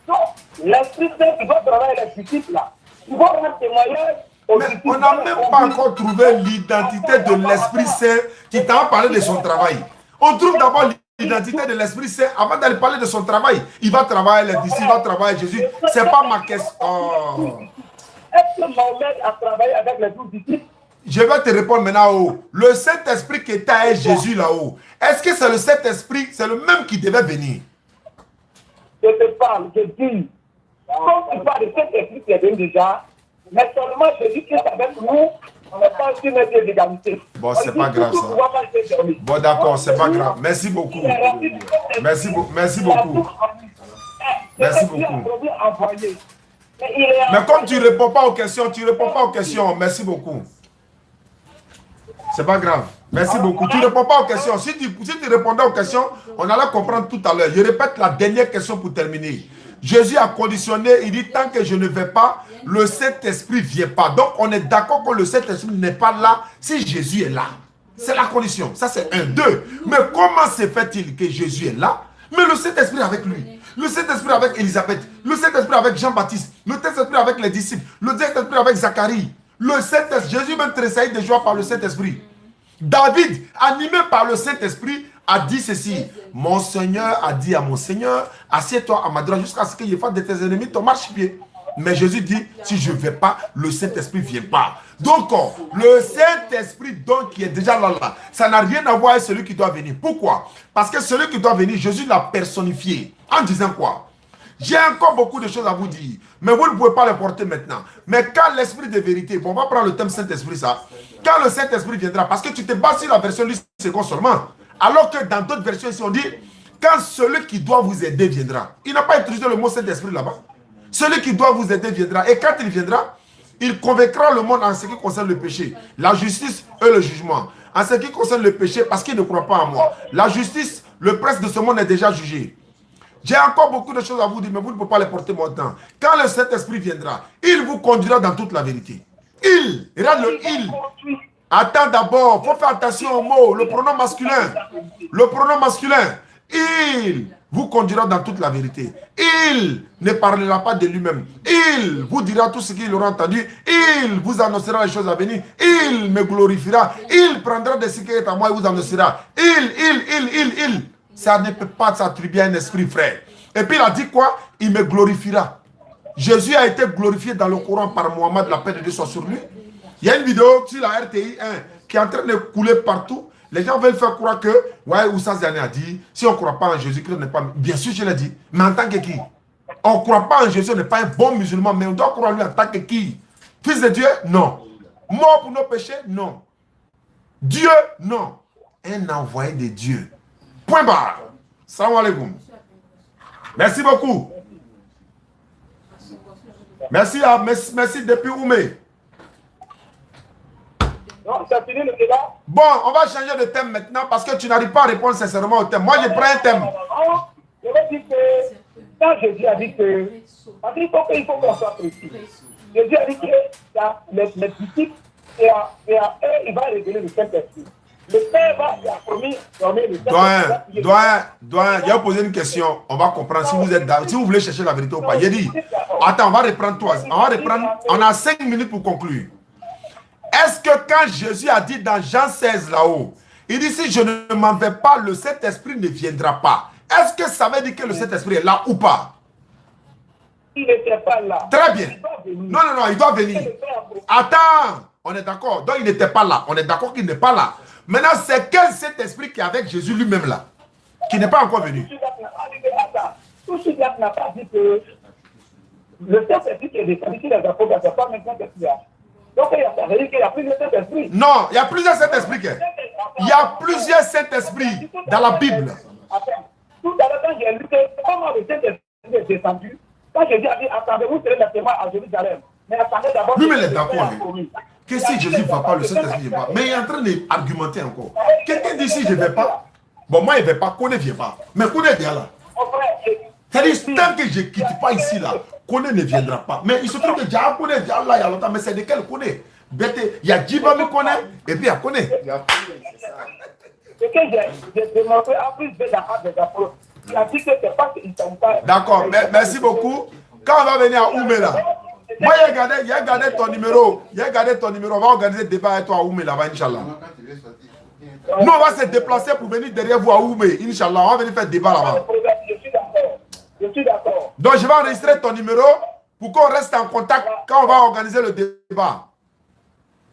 Donc, l'Esprit Saint qui doit travailler avec les disciples là, ils vont rendre témoignage aux disciples. Mais on n'a même pas encore trouvé l'identité de l'Esprit Saint qui t'a parlé de son travail. On trouve d'abord l'identité de l'Esprit Saint avant d'aller parler de son travail. Il va travailler les disciples, il va travailler Jésus. Ce n'est pas ma question. Oh. Est-ce que Mohamed a travaillé avec les 12 disciples? Je vais te répondre maintenant haut. Le Saint-Esprit qui était avec Jésus là-haut, est-ce que c'est le Saint-Esprit, c'est le même qui devait venir? Je te parle, je dis, comme tu parles de Saint-Esprit qui est venu déjà, mais seulement Jésus-Christ avec nous, on n'est pas sur notre d'égalité. Bon, c'est pas grave ça. Bon, d'accord, c'est pas grave. Merci beaucoup. Merci beaucoup. Merci beaucoup. Mais comme tu ne réponds pas aux questions, merci beaucoup. C'est pas grave. Merci beaucoup. Tu ne réponds pas aux questions. Si tu répondais aux questions, on allait comprendre tout à l'heure. Je répète la dernière question pour terminer. Jésus a conditionné, il dit, tant que je ne vais pas, le Saint-Esprit ne vient pas. Donc, on est d'accord que le Saint-Esprit n'est pas là si Jésus est là. C'est la condition. Ça, c'est un. Deux. Mais comment se fait-il que Jésus est là, mais le Saint-Esprit avec lui? Le Saint-Esprit avec Élisabeth, le Saint-Esprit avec Jean-Baptiste, le Saint-Esprit avec les disciples, le Saint-Esprit avec Zacharie. Le Saint-Esprit, Jésus même tressaillit de joie par le Saint-Esprit. David, animé par le Saint-Esprit, a dit ceci. Mon Seigneur a dit à mon Seigneur, assieds-toi à ma droite jusqu'à ce qu'il fasse de tes ennemis ton marchepied. Mais Jésus dit, si je ne vais pas, le Saint-Esprit ne vient pas. Donc, le Saint-Esprit donc qui est déjà là, ça n'a rien à voir avec celui qui doit venir. Pourquoi? Parce que celui qui doit venir, Jésus l'a personnifié. En disant quoi? J'ai encore beaucoup de choses à vous dire, mais vous ne pouvez pas les porter maintenant. Mais quand l'Esprit de vérité, on va prendre le thème Saint-Esprit, ça. Quand le Saint-Esprit viendra, parce que tu te bases sur la version du second seulement, alors que dans d'autres versions, ici, on dit, quand celui qui doit vous aider viendra. Il n'a pas utilisé le mot Saint-Esprit là-bas. Celui qui doit vous aider viendra. Et quand il viendra, il convaincra le monde en ce qui concerne le péché, la justice et le jugement. En ce qui concerne le péché, parce qu'il ne croit pas en moi. La justice, le prince de ce monde est déjà jugé. J'ai encore beaucoup de choses à vous dire, mais vous ne pouvez pas les porter maintenant. Quand le Saint-Esprit viendra, il vous conduira dans toute la vérité. Il, regarde le il. Attends d'abord, il faut faire attention au mot, le pronom masculin. Le pronom masculin. Il vous conduira dans toute la vérité. Il ne parlera pas de lui-même. Il vous dira tout ce qu'il aura entendu. Il vous annoncera les choses à venir. Il me glorifiera. Il prendra de ce qui est à moi et vous annoncera. Il. Ça ne peut pas s'attribuer à un esprit, frère. Et puis il a dit quoi? Il me glorifiera. Jésus a été glorifié dans le Coran par Mohammed, la paix de Dieu soit sur lui. Il y a une vidéo sur la RTI 1 qui est en train de couler partout. Les gens veulent faire croire que, ouais, Oussa Zane a dit, si on ne croit pas en Jésus-Christ, on n'est pas... Bien sûr, je l'ai dit. Mais en tant que qui? On ne croit pas en Jésus, on n'est pas un bon musulman, mais on doit croire en lui en tant que qui? Fils de Dieu? Non. Mort pour nos péchés? Non. Dieu? Non. un envoyé de Dieu. Point barre. Salam alaikum. Merci beaucoup. Merci, merci depuis Oumé. Non, c'est fini le débat. Bon, on va changer de thème maintenant parce que tu n'arrives pas à répondre sincèrement au thème. Moi, je prends un thème. Je vais dire que quand Jésus a dit que, parce qu'il faut qu'on soit précis. Jésus a dit que les disciples, et à eux, il va révéler le Saint-Esprit. Le Père va promis donner le Saint-Esprit. Doyen, il a posé une question. On va comprendre si vous êtes si vous voulez chercher la vérité ou pas. Il dit, attends, on va reprendre toi. On a 5 minutes pour conclure. Est-ce que quand Jésus a dit dans Jean 16 là-haut, il dit si je ne m'en vais pas, le Saint-Esprit ne viendra pas. Est-ce que ça veut dire que le Saint-Esprit est là ou pas? Il n'était pas là. Très bien. Non, il doit venir. Attends, on est d'accord. Donc il n'était pas là. On est d'accord qu'il n'est pas là. Maintenant, c'est quel Saint-Esprit qui est avec Jésus lui-même là, qui n'est pas encore venu? Tout ce n'a pas dit que le Saint-Esprit qui est descendu sur les apôtres, c'est pas maintenant qu'il y a. Donc il y a plusieurs Saint-Esprits. Non, il y a plusieurs Saint-Esprits. Il y a plusieurs Saint-Esprits dans la Bible. Tout à l'heure, quand j'ai lu que comment le Saint-Esprit est descendu, quand Jésus a dit, attendez-vous serez les témoins à Jérusalem. Mais attendez d'abord. Oui, mais il est d'accord. Que si Jésus ne va pas, le Saint-Esprit ne va pas. Mais il est en train d'argumenter encore. Quelqu'un dit si je ne vais pas, bon, moi, il ne va pas, Koné ne vient pas. Mais Koné vient là. C'est-à-dire, tant que je ne quitte pas ici, là, Koné ne viendra pas. Mais il se trouve que déjà Koné vient là il y a longtemps. Mais c'est de quel Koné? Il y a Djibami Koné et puis il y a Koné. Ce que j'ai démontré en plus des apôtres, il a dit que c'est pas qu'ils ne sont pas. D'accord, merci beaucoup. Quand on va venir à Oumé là, moi j'ai gardé ton numéro. On va organiser le débat avec toi à Oumé là-bas, Inch'Allah. Nous, on va se déplacer pour venir derrière vous à Oumé, Inch'Allah. On va venir faire le débat là-bas. Je suis d'accord. Donc, je vais enregistrer ton numéro pour qu'on reste en contact quand on va organiser le débat.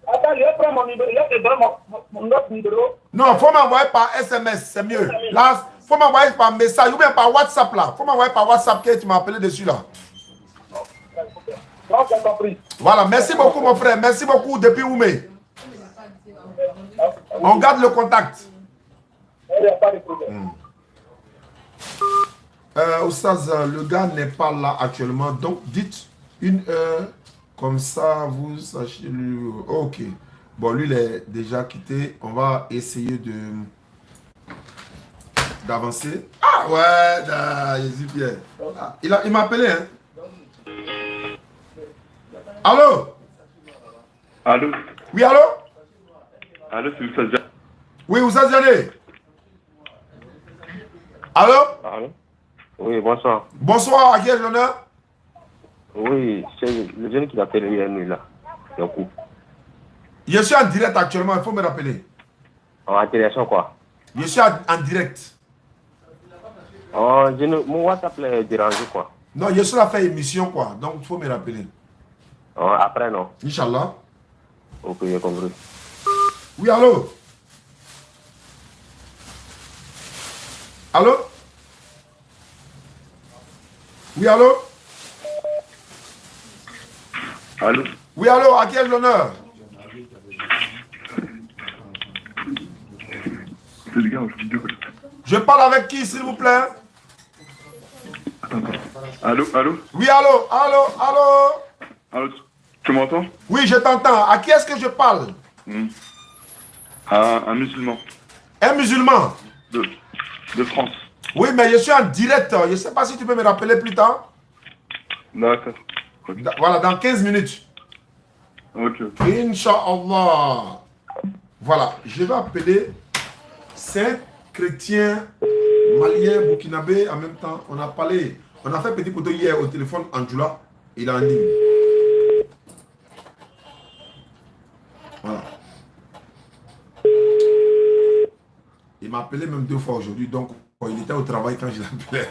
Attends, je vais prendre mon numéro. Je vais te donner mon autre numéro. Non, il faut m'envoyer par SMS, c'est mieux. Là, il faut m'envoyer par message ou bien par WhatsApp là. Il faut m'envoyer par WhatsApp que tu m'as appelé dessus là. Non, j'ai compris. Voilà, merci beaucoup mon frère. Merci beaucoup depuis Oumé. On garde le contact. Il n'y a pas de problème. Oustaz, le gars n'est pas là actuellement. Donc, dites une heure. Comme ça, vous sachez. Ok. Bon, lui, il est déjà quitté. On va essayer d'avancer. Ah ouais, Jésus Pierre. Ah, il m'a appelé, hein. Allô? Allô? Oui, allô? Allô, c'est Oustaz Diané. Oui, Oustaz Diané. Allô? Allô? Oui, bonsoir. Bonsoir, à qui est l'honneur? Oui, c'est le jeune qui l'appelle hier nuit là. Yakou. Je suis en direct actuellement, il faut me rappeler. En interaction quoi? Je suis en direct. Oh, mon WhatsApp est dérangé quoi. Non, je suis là faire émission quoi, donc il faut me rappeler. Oh, après non. Inch'Allah. Ok, j'ai compris. Oui, allô? Allô? Oui, allô? Allô? Oui, allô, à qui est l'honneur? C'est le gars en vidéo. Je parle avec qui, s'il vous plaît? Attends. Allô? Allô? Oui, allô, allô, allô? Allô? Tu m'entends? Oui, je t'entends. À qui est-ce que je parle? Un musulman. Un musulman? De France. Oui, mais je suis en direct. Je ne sais pas si tu peux me rappeler plus tard. D'accord. Voilà, dans 15 minutes. Ok. Inch'Allah. Voilà, je vais appeler 5 chrétiens maliens, burkinabés en même temps. On a parlé, on a fait petit poteau hier au téléphone Anjula. Il est en ligne. Voilà. Il m'a appelé même 2 fois aujourd'hui, donc il était au travail quand je l'appelais.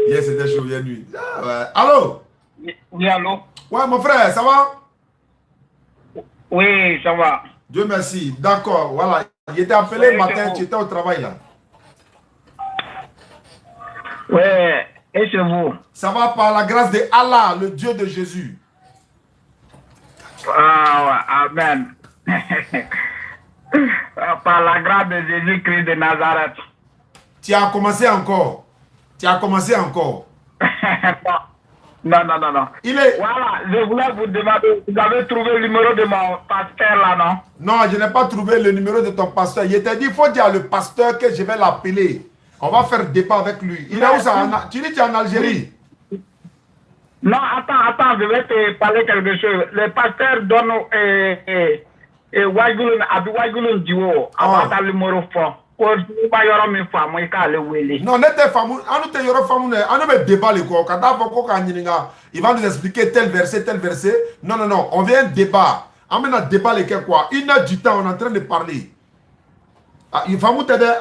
Hier c'était chaud, hier nuit. Ah, ouais. Allô? Oui, allô? Ouais, mon frère, ça va? Oui, ça va. Dieu merci. D'accord, voilà. Il était appelé le matin, tu étais au travail là. Oui, et chez vous? Ça va par la grâce de Allah, le Dieu de Jésus. Ah, ouais, amen. Par la grâce de Jésus-Christ de Nazareth. Tu as commencé encore. Tu as commencé encore. Non, non, non, non. Il est... Voilà, je voulais vous demander, vous avez trouvé le numéro de mon pasteur là, non? Non, je n'ai pas trouvé le numéro de ton pasteur. Il t'a dit, il faut dire à le pasteur que je vais l'appeler. On va faire débat avec lui. Il est où ça? Tu dis que tu es en Algérie? Non, attends, je vais te parler quelque chose. Le pasteur donne Wagulun Diwo, avant le numéro fort. Non, n'était pas on ne débat les quoi. Il va nous expliquer tel verset. Non, non, non. On vient débat. On vient débat les quoi. Une heure du temps, on est en train de parler. Il faut t'aider.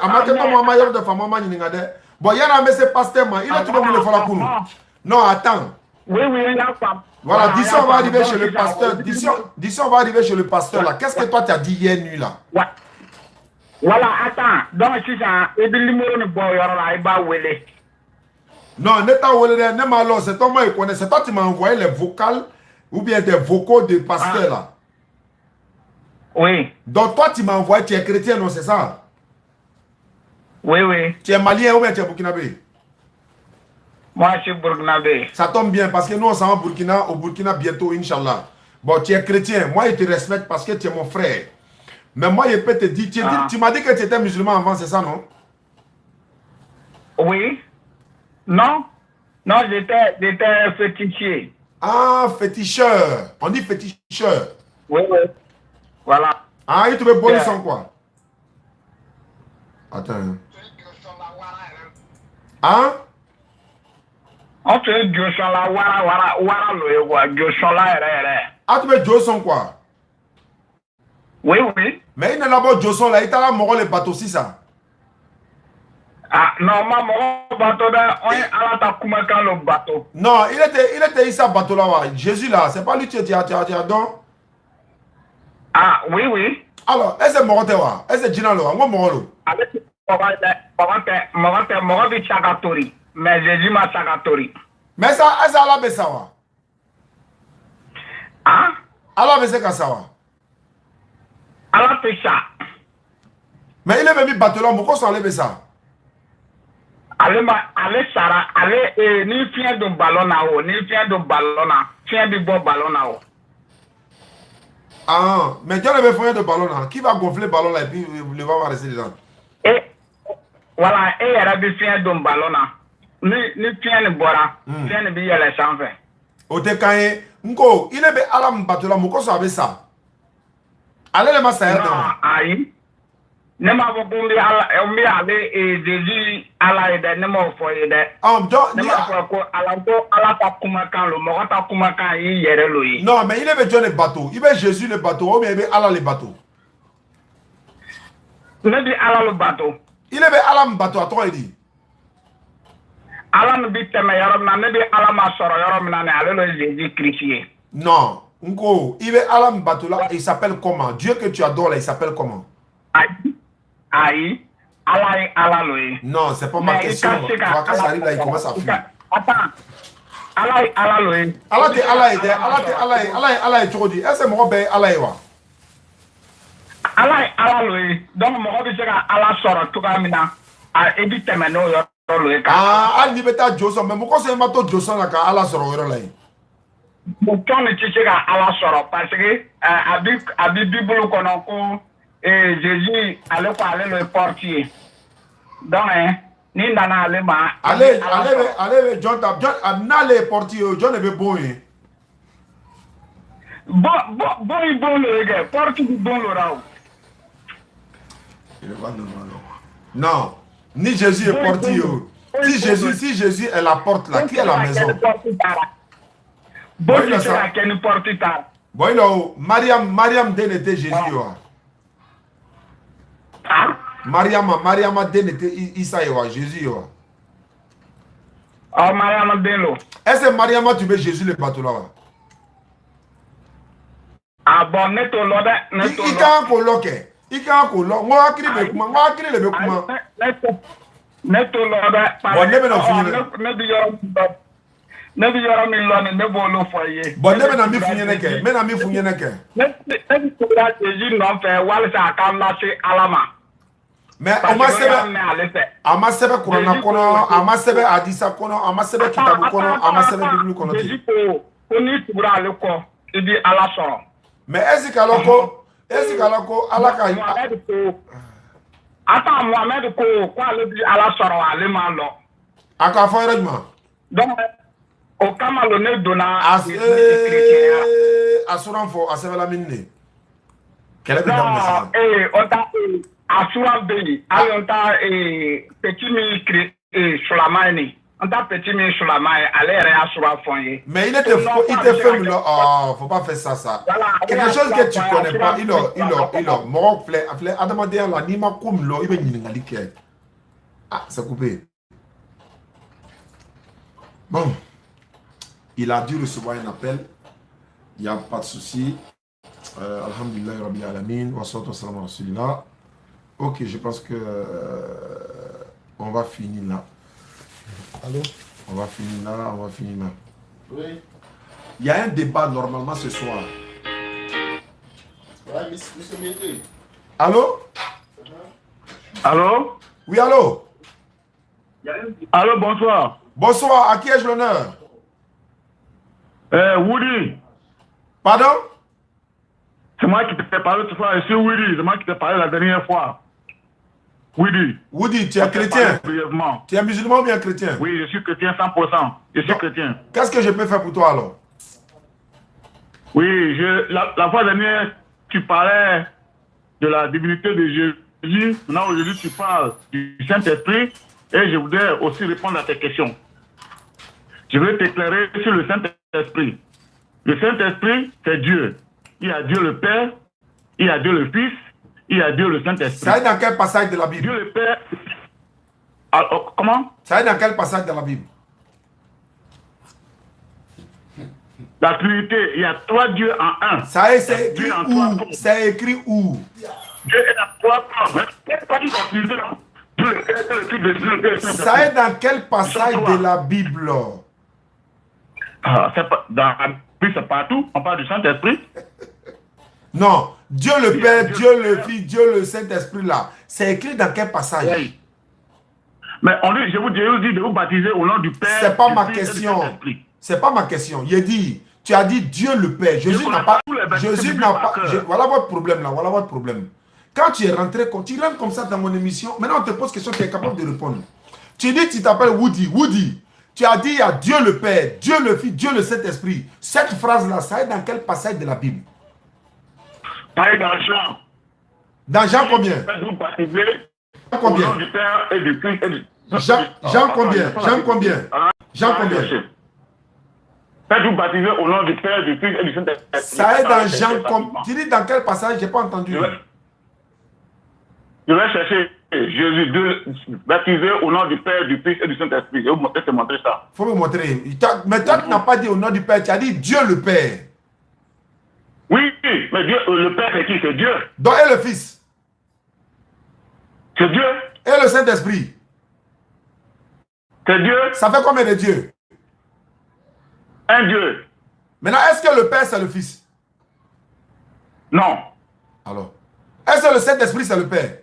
Bon, il y a un message pasteur. Il a tout le monde le pour nous. Non, attends. Oui, il a pas. Voilà, d'ici on va arriver chez le pasteur. D'ici on va arriver chez le pasteur là. Qu'est-ce que toi tu as dit hier nuit là? Voilà, attends. Donc, si ça, et le numéro ne boit là, il va ouler. Non, c'est toi moi, c'est toi qui m'as envoyé les vocales ou bien des vocaux de pasteur là. Oui. Donc toi tu m'as envoyé, tu es chrétien, non, c'est ça? Oui. Tu es malien ou bien tu es burkinabé? Moi, je suis burkinabé. Ça tombe bien parce que nous on s'en va au Burkina bientôt, Inch'Allah. Bon, tu es chrétien. Moi, je te respecte parce que tu es mon frère. Mais moi, je peux te dire, tu m'as dit que tu étais musulman avant, c'est ça, non? Oui. Non, j'étais fétichier. Ah, féticheur. On dit féticheur. Oui. Voilà. Ah, il te veut bonus sans quoi? Attends. Hein? On fait Gyoson la wara loye quoi. Gyoson la ere. Ah, tu veux Joson quoi? Oui. Mais il n'est là-bas Joson là, il t'a là mort les bateaux si ça. Ah, non, mon bateau là, on est à la Kumakan le bateau. Non, il était ici à bateau là, Jésus là, c'est pas lui qui a donc. Ah, oui. Alors, est-ce que mort là? Est-ce que Gina là? Moi mort là. Avec mort de Chagatori. Mais Jésus m'a Chagatori. Mais ça, est-ce que Allah ça va? Ah? Allah veut que ça va. Allah fait ça. Mais il est même bateau là, pourquoi ça enlève ça? Allez, Sarah, allez, ni fien de ballon à eau, ni fien de ballon à, fien de bon ballon à eau. Ah, mais Dieu avait fait de ballon là. Qui va gonfler le ballon là et puis le vent va rester dedans? Et voilà, et il y a des fiens de ballon là. Ni fien de boira, fien de billet les chanfres. Au décaillé, Nko, il est à la bateau là, pourquoi ça avait ça? Allez, les massacres. Non, aïe. Ne m'a pas compris, on m'a allé et Jésus à la aide, ne m'a pas aidé. Ne m'a pas compris, à la Takumakan, le Mora Takumakan, il y a le. Non, mais il est Dieu le bateau. Il est Jésus le bateau, ou bien il est Allah le bateau. Ne dit Allah le bateau. Il est Allah le bateau, à toi il dit. Allah ne dit mais Yarom, ne dit Allah ma soro, Yarom, n'a allé le Jésus Christ. Non, Nko, il est Allah le bateau là, il s'appelle comment? Dieu que tu adores là, il s'appelle comment? Aïe, Allah loé. Non, c'est pas ma question. Quand ça arrive là, il commence à fuir. Attends. Allah loé. Allah est trop dit. Est-ce que mon père Allah est wa? Allah loé. Donc mon père c'est Allah sort tout comme ça. Ah, et dit temeno yo loé. Ah, al libeta Joson, mais pourquoi c'est mato Joson là quand Allah sort là? Mon temps ne tient qu'à Allah sort parce que avec Bible qu'on a et Jésus allait parler le portier. Donc, ni nana allez ma. Allez, John, n'allez portier, John est bon. Bon, le gars, portier bon le rao. Il est pas normal. Non, ni Jésus est portier. Si Jésus est la porte là, qui est la maison? Bon, il est là, qui porte tard. Bon, il a Mariam était Jésus. Mariama den était Isa Jésus. Oh, Mariama Delo. Est-ce que Mariama tu veux Jésus le bateau là? Ah bon, neto lode, neto. Il can coloquer. Il can coloquer. Moi crie le comment? Moi crie le comment? Neto lode. Bon, ne me finir. Ne bi yɔrɔ min lɔ nin ne b'olu fɔ i ye. Bon ne bɛna min f'u ɲɛna kɛ, n bɛna min f'u ɲɛna kɛ. Ne bi tugura Jésus nɔfɛ walisa a ka lase Ala ma. Mais a ma sɛbɛn kuranna kɔnɔ, a ma sɛbɛn hadisa kɔnɔ, a ma sɛbɛn kitabu kɔnɔ, a ma sɛbɛn bibulu kɔnɔ ten. Jésus ko n'i tugura ale kɔ i bi Ala sɔrɔ. Mais est-ce que alors ko Ala ka Attends, Mohamed ko ale bi Ala sɔrɔ ale ma lɔ. A ka fɔ yɔrɔ jumɛn? Donc o kama lo ne donna a suran fɔ a sɛbɛnla min ne. Kɛlɛ bɛ daminɛ sisan. On t'a a suran bɛ yen. Hali on t'a petit min Sulamani. On t'a petit min Sulamani ale yɛrɛ y'a suran fɔ n ye. Mais il était faible là. Oh, faut pas faire ça. Quelque chose que tu connais pas. Il mɔgɔ filɛ adamadenya la n'i ma ko min lɔ i bɛ ɲininkali kɛ. Ah, c'est coupé. Bon. Il a dû recevoir un appel. Il n'y a pas de souci. Alhamdulillah, Rabbil Alamin. Wa salatu wa salam wa rasulillah. Ok, je pense que on va finir là. Allô? On va finir là. Oui. Il y a un débat normalement ce soir. Ouais, monsieur Mété. Allô? Allô? Oui, allô? Allô, bonsoir. Bonsoir, à qui ai-je l'honneur? Woody. Pardon? C'est moi qui t'ai parlé cette fois. Je suis Woody. C'est moi qui t'ai parlé la dernière fois. Woody. Woody, tu es chrétien? Tu es musulman ou bien chrétien? Oui, je suis chrétien 100%. Je suis chrétien. Qu'est-ce que je peux faire pour toi alors? Oui, la fois dernière, tu parlais de la divinité de Jésus. Maintenant, aujourd'hui, tu parles du Saint-Esprit. Et je voudrais aussi répondre à tes questions. Je vais t'éclairer sur le Saint-Esprit. Le Saint-Esprit, c'est Dieu. Il y a Dieu le Père, il y a Dieu le Fils, il y a Dieu le Saint-Esprit. Ça est dans quel passage de la Bible? Dieu le Père... Alors, comment? Ça est dans quel passage de la Bible? La Trinité, il y a 3 dieux en un. Ça est, c'est écrit où? C'est écrit où? Dieu est dans 3 formes. Ça est dans quel passage de la Bible? Dans la Bible, c'est partout. On parle du Saint-Esprit. Non. Dieu le Père, Dieu le Fils, Dieu le Saint-Esprit là. C'est écrit dans quel passage? Oui. Mais je vous dis de vous baptiser au nom du Père. C'est pas ma question. C'est pas ma question. Tu as dit Dieu le Père. Jésus n'a pas. Voilà votre problème là. Voilà votre problème. Quand tu es rentré, tu rentres comme ça dans mon émission, maintenant on te pose question, tu es capable de répondre. Tu dis, tu t'appelles Woody. Woody, tu as dit il y a Dieu le Père, Dieu le Fils, Dieu le Saint-Esprit. Cette phrase-là, ça est dans quel passage de la Bible? Ça est dans Jean. Dans Jean combien? Jean combien? Jean combien? Jean combien? Jean combien? Faites-vous baptiser au nom du Père, du Fils et du Saint-Esprit. Ça est dans Jean combien? Tu dis dans quel passage? Je n'ai pas entendu. Je vais chercher Jésus, baptisé au nom du Père, du Fils et du Saint-Esprit. Je vais te montrer ça. Il faut me montrer. Mais toi, tu n'as pas dit au nom du Père, tu as dit Dieu le Père. Oui, mais Dieu, le Père, c'est qui? C'est Dieu. Donc, et le Fils? C'est Dieu. Et le Saint-Esprit? C'est Dieu. Ça fait combien de dieux? Un Dieu. Maintenant, est-ce que le Père, c'est le Fils? Non. Alors, est-ce que le Saint-Esprit, c'est le Père?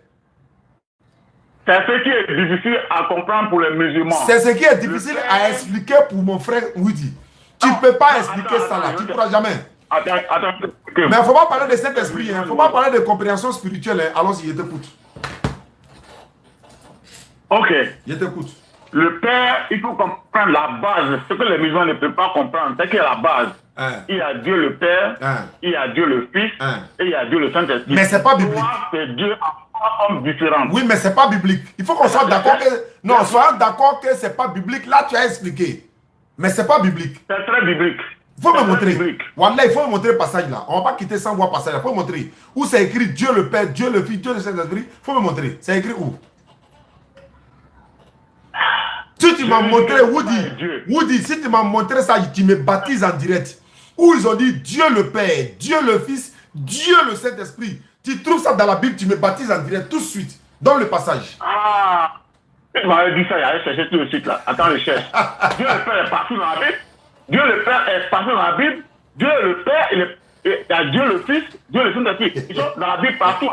C'est ce qui est difficile à comprendre pour les musulmans. C'est ce qui est difficile à expliquer pour mon frère Woody. Tu ne peux pas expliquer ça là, tu ne pourras jamais. Attends. Mais il ne faut pas parler de Saint-Esprit, il ne faut pas parler de compréhension spirituelle. Hein. Allons-y, je t'écoute. Ok. Je t'écoute. Le Père, il faut comprendre la base. Ce que les musulmans ne peuvent pas comprendre, c'est qu'il y a la base. Il y a Dieu le Père, il y a Dieu le Fils, et il y a Dieu le Saint-Esprit. Mais c'est pas biblique. C'est Dieu en forme différente. Oui, mais c'est pas biblique. Il faut qu'on soit d'accord que... Non, soyons d'accord que c'est pas biblique. Là, tu as expliqué. Mais c'est pas biblique. C'est très biblique. Il faut me montrer. Voilà, il faut me montrer le passage là. On ne va pas quitter sans voir le passage là. Il faut me montrer. Où c'est écrit Dieu le Père, Dieu le Fils, Dieu le Saint-Esprit. Il faut me montrer. C'est écrit où? Si tu m'as montré, Woody, si tu m'as montré ça, tu me baptises en direct. Où ils ont dit Dieu le Père, Dieu le Fils, Dieu le Saint-Esprit. Tu trouves ça dans la Bible, tu me baptises en direct tout de suite. Dans le passage. Ah, tu m'avais dit ça, il allait chercher tout de suite là. Attends, je cherche. Dieu le Père est partout dans la Bible. Dieu le Père est partout dans la Bible. Dieu le Père, il y a Dieu le Fils, Dieu le Saint-Esprit. Ils sont dans la Bible partout.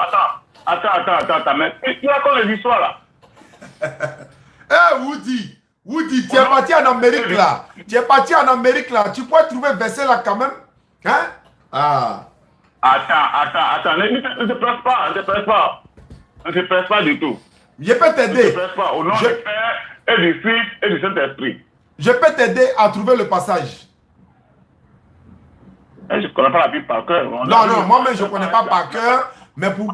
Attends, mais tu racontes l'histoire là. Woody, tu es parti en Amérique là. Tu peux trouver un verset là quand même. Hein? Ah. Attends. Ne te presse pas. Ne te presse pas du tout. Je peux t'aider. Ne te presse pas. Au nom du Père et du Fils et du Saint-Esprit. Je peux t'aider à trouver le passage. Je ne connais pas la Bible par cœur. Non, moi-même je ne connais pas par cœur. Mais pour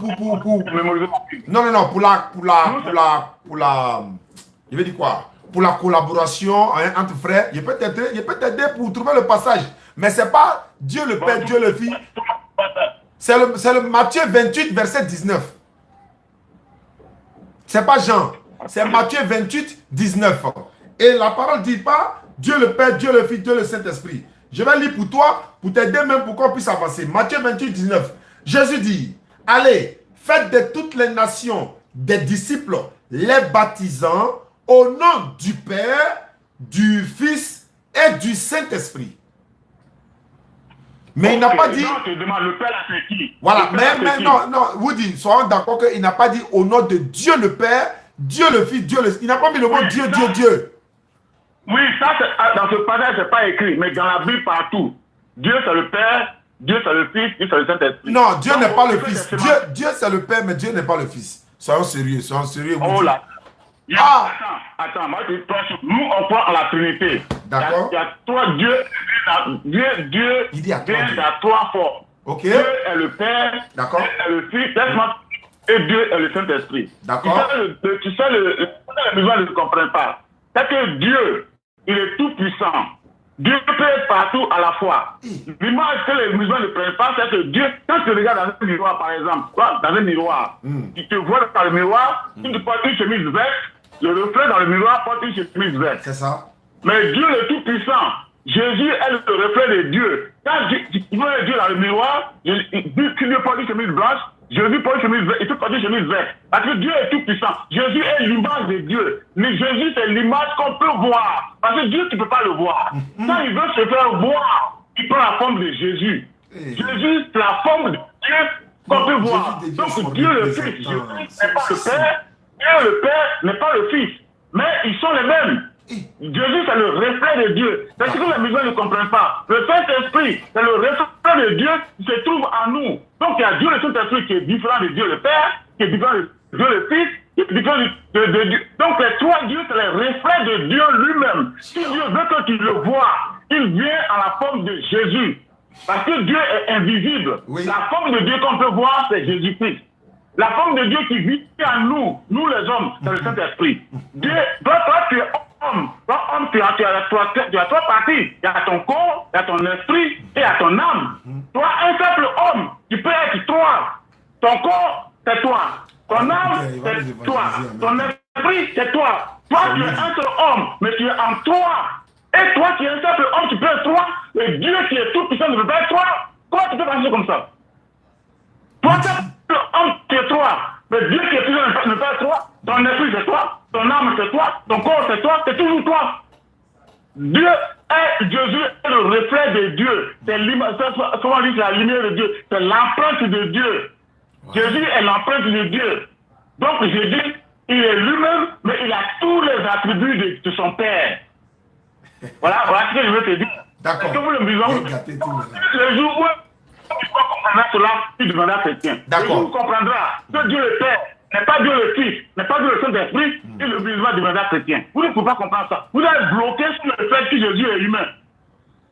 je vais dire quoi? Pour la collaboration entre frères, je peux t'aider pour trouver le passage. Mais ce n'est pas Dieu le Père, Dieu le Fils. C'est le Matthieu 28, verset 19. Ce n'est pas Jean. C'est Matthieu 28, 19. Et la parole ne dit pas Dieu le Père, Dieu le Fils, Dieu le Saint-Esprit. Je vais lire pour toi, pour t'aider même pour qu'on puisse avancer. Matthieu 28, 19. Jésus dit, allez, faites de toutes les nations des disciples, les baptisant au nom du Père, du Fils et du Saint-Esprit. Mais il n'a pas dit... Non, je demande, le Père c'est qui? Voilà, mais non, Woody, soyons d'accord qu'il n'a pas dit au nom de Dieu le Père, Dieu le Fils, Dieu le... Il n'a pas mis le mot Dieu. Oui, ça, dans ce passage, ce n'est pas écrit, mais dans la Bible, partout. Dieu, c'est le Père, Dieu, c'est le Fils, Dieu, c'est le Saint-Esprit. Non, Dieu n'est pas le Fils. Dieu, c'est le Père, mais Dieu n'est pas le Fils. Soyons sérieux. Oh là. Attends, moi, nous, on croit en la Trinité. D'accord. Il y a trois dieux. Dieu vient à trois formes. Ok. Dieu est le Père, d'accord. Dieu est le Fils, et Dieu est le Saint-Esprit. D'accord. Tu sais, les musulmans ne comprennent pas. C'est que Dieu, il est tout puissant. Dieu peut être partout à la fois. L'image que les musulmans ne prennent pas, c'est que Dieu, quand tu regardes dans un miroir, par exemple, dans un miroir, tu te vois dans le miroir, tu te portes une chemise verte, le reflet dans le miroir porte une chemise verte. C'est ça. Mais Dieu est tout puissant. Jésus est le reflet de Dieu. Quand tu vois Dieu dans le miroir, tu lui portes une chemise blanche, Jésus porte une chemise verte, il te porte une chemise verte. Parce que Dieu est tout puissant. Jésus est l'image de Dieu. Mais Jésus, c'est l'image qu'on peut voir. Parce que Dieu, tu ne peux pas le voir. Quand il veut se faire voir, il prend la forme de Jésus. Jésus, c'est la forme de Dieu qu'on peut voir. Donc Dieu le Fils, Jésus n'est pas le Père. Dieu le Père n'est pas le Fils. Mais ils sont les mêmes. Jésus, c'est le reflet de Dieu. C'est ce que les musulmans ne comprennent pas. Le Saint-Esprit, c'est le reflet de Dieu qui se trouve en nous. Donc il y a Dieu le Saint-Esprit qui est différent de Dieu le Père, qui est différent de Dieu le Fils, qui est différent de Dieu. Donc les trois dieux, c'est les reflets de Dieu lui-même. Si Dieu veut que tu le vois, il vient en la forme de Jésus. Parce que Dieu est invisible. Oui. La forme de Dieu qu'on peut voir, c'est Jésus-Christ. La forme de Dieu qui vit en nous, nous les hommes, c'est le Saint-Esprit. Dieu, toi, tu es homme. Toi, homme, tu as trois parties. Il y a ton corps, il y a ton esprit et il y a ton âme. Toi, un simple homme, tu peux être toi. Ton corps, c'est toi. Ton âme, c'est toi. Ton esprit, c'est toi. Toi, tu es un seul homme, mais tu es en toi. Et toi, tu es un simple homme, tu peux être toi. Et Dieu qui est tout puissant ne peut pas être toi. Comment tu peux penser comme ça? Toi, le homme, c'est toi. Mais Dieu qui est puissant ne peut pas être toi. Ton esprit, c'est toi. Ton âme, c'est toi. Ton corps, c'est toi. C'est toujours toi. Dieu est, Jésus est le reflet de Dieu. C'est souvent dit, c'est la lumière de Dieu. C'est l'empreinte de Dieu. Ouais. Jésus est l'empreinte de Dieu. Donc Jésus, il est lui-même, mais il a tous les attributs de son Père. Voilà ce que je veux te dire. D'accord. Que vous le le jour où tu comprendras cela, tu deviendras chrétien. D'accord. Tu comprendras que Dieu le Père n'est pas Dieu le Fils, n'est pas Dieu le Saint-Esprit, et le musulman deviendra chrétien. Vous ne pouvez pas comprendre ça. Vous êtes bloqué sur le fait que Jésus est humain.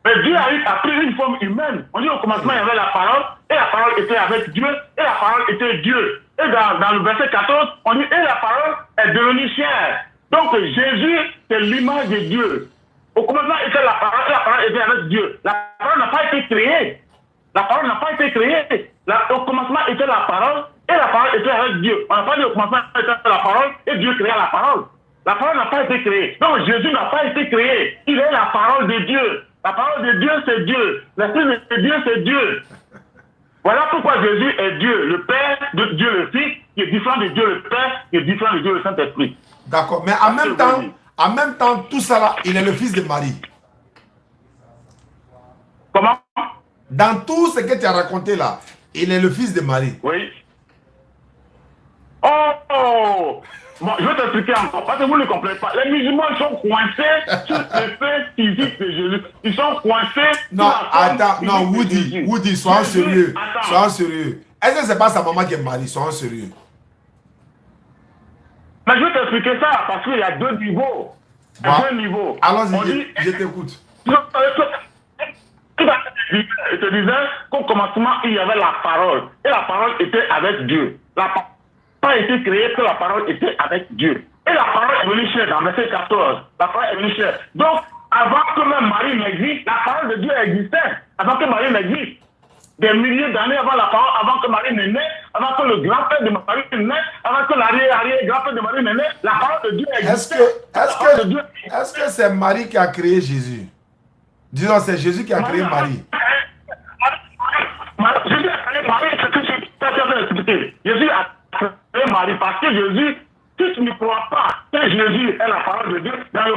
Mais Dieu a pris une forme humaine. On dit au commencement, il y avait la parole, et la parole était avec Dieu, et la parole était Dieu. Et dans le verset 14, on dit, et la parole est devenue chair. Donc Jésus, c'est l'image de Dieu. Au commencement était la parole était avec Dieu. La parole n'a pas été créée. La parole n'a pas été créée. Au commencement était la parole, et la parole était avec Dieu. On n'a pas dit au commencement était la parole, et Dieu créa la parole. La parole n'a pas été créée. Donc Jésus n'a pas été créé. Il est la parole de Dieu. La parole de Dieu, c'est Dieu. L'Esprit de Dieu, c'est Dieu. Voilà pourquoi Jésus est Dieu, le Père, de Dieu le Fils, qui est différent de Dieu le Père, qui est différent de Dieu le Saint-Esprit. D'accord, mais en même temps, tout ça là, il est le fils de Marie. Comment? Dans tout ce que tu as raconté là, il est le fils de Marie. Oui. Oh! Bon, je vais t'expliquer encore, parce que vous ne comprenez pas. Les musulmans, ils sont coincés sur le fait physique de Jésus. Ils sont coincés. Non, attends, non, Woody, sois sérieux. Sois sérieux. Est-ce que c'est pas sa maman qui est Marie? Sois sérieux. Mais je vais t'expliquer ça, parce qu'il y a deux niveaux. Il y a deux niveaux. Allons-y, je t'écoute. Je te disais qu'au commencement, il y avait la parole. Et la parole était avec Dieu. La parole a été créée que la parole était avec Dieu. Et la parole est venue chez dans verset 14. La parole est venue chez. Donc, avant que même Marie n'existe, la parole de Dieu existait. Avant que Marie n'existe. Des milliers d'années avant la parole, avant que Marie ne naisse, avant que le grand-père de Marie ne naisse, avant que l'arrière-arrière-grand-père de Marie ne naisse, la parole de Dieu existait. Est-ce que c'est Marie qui a créé Jésus? Disons, c'est Jésus qui a créé Marie. Jésus a créé Marie, c'est ce que je t'ai expliqué. Jésus a créé Marie parce que Jésus, si tu ne crois pas que Jésus est la parole de Dieu, dans le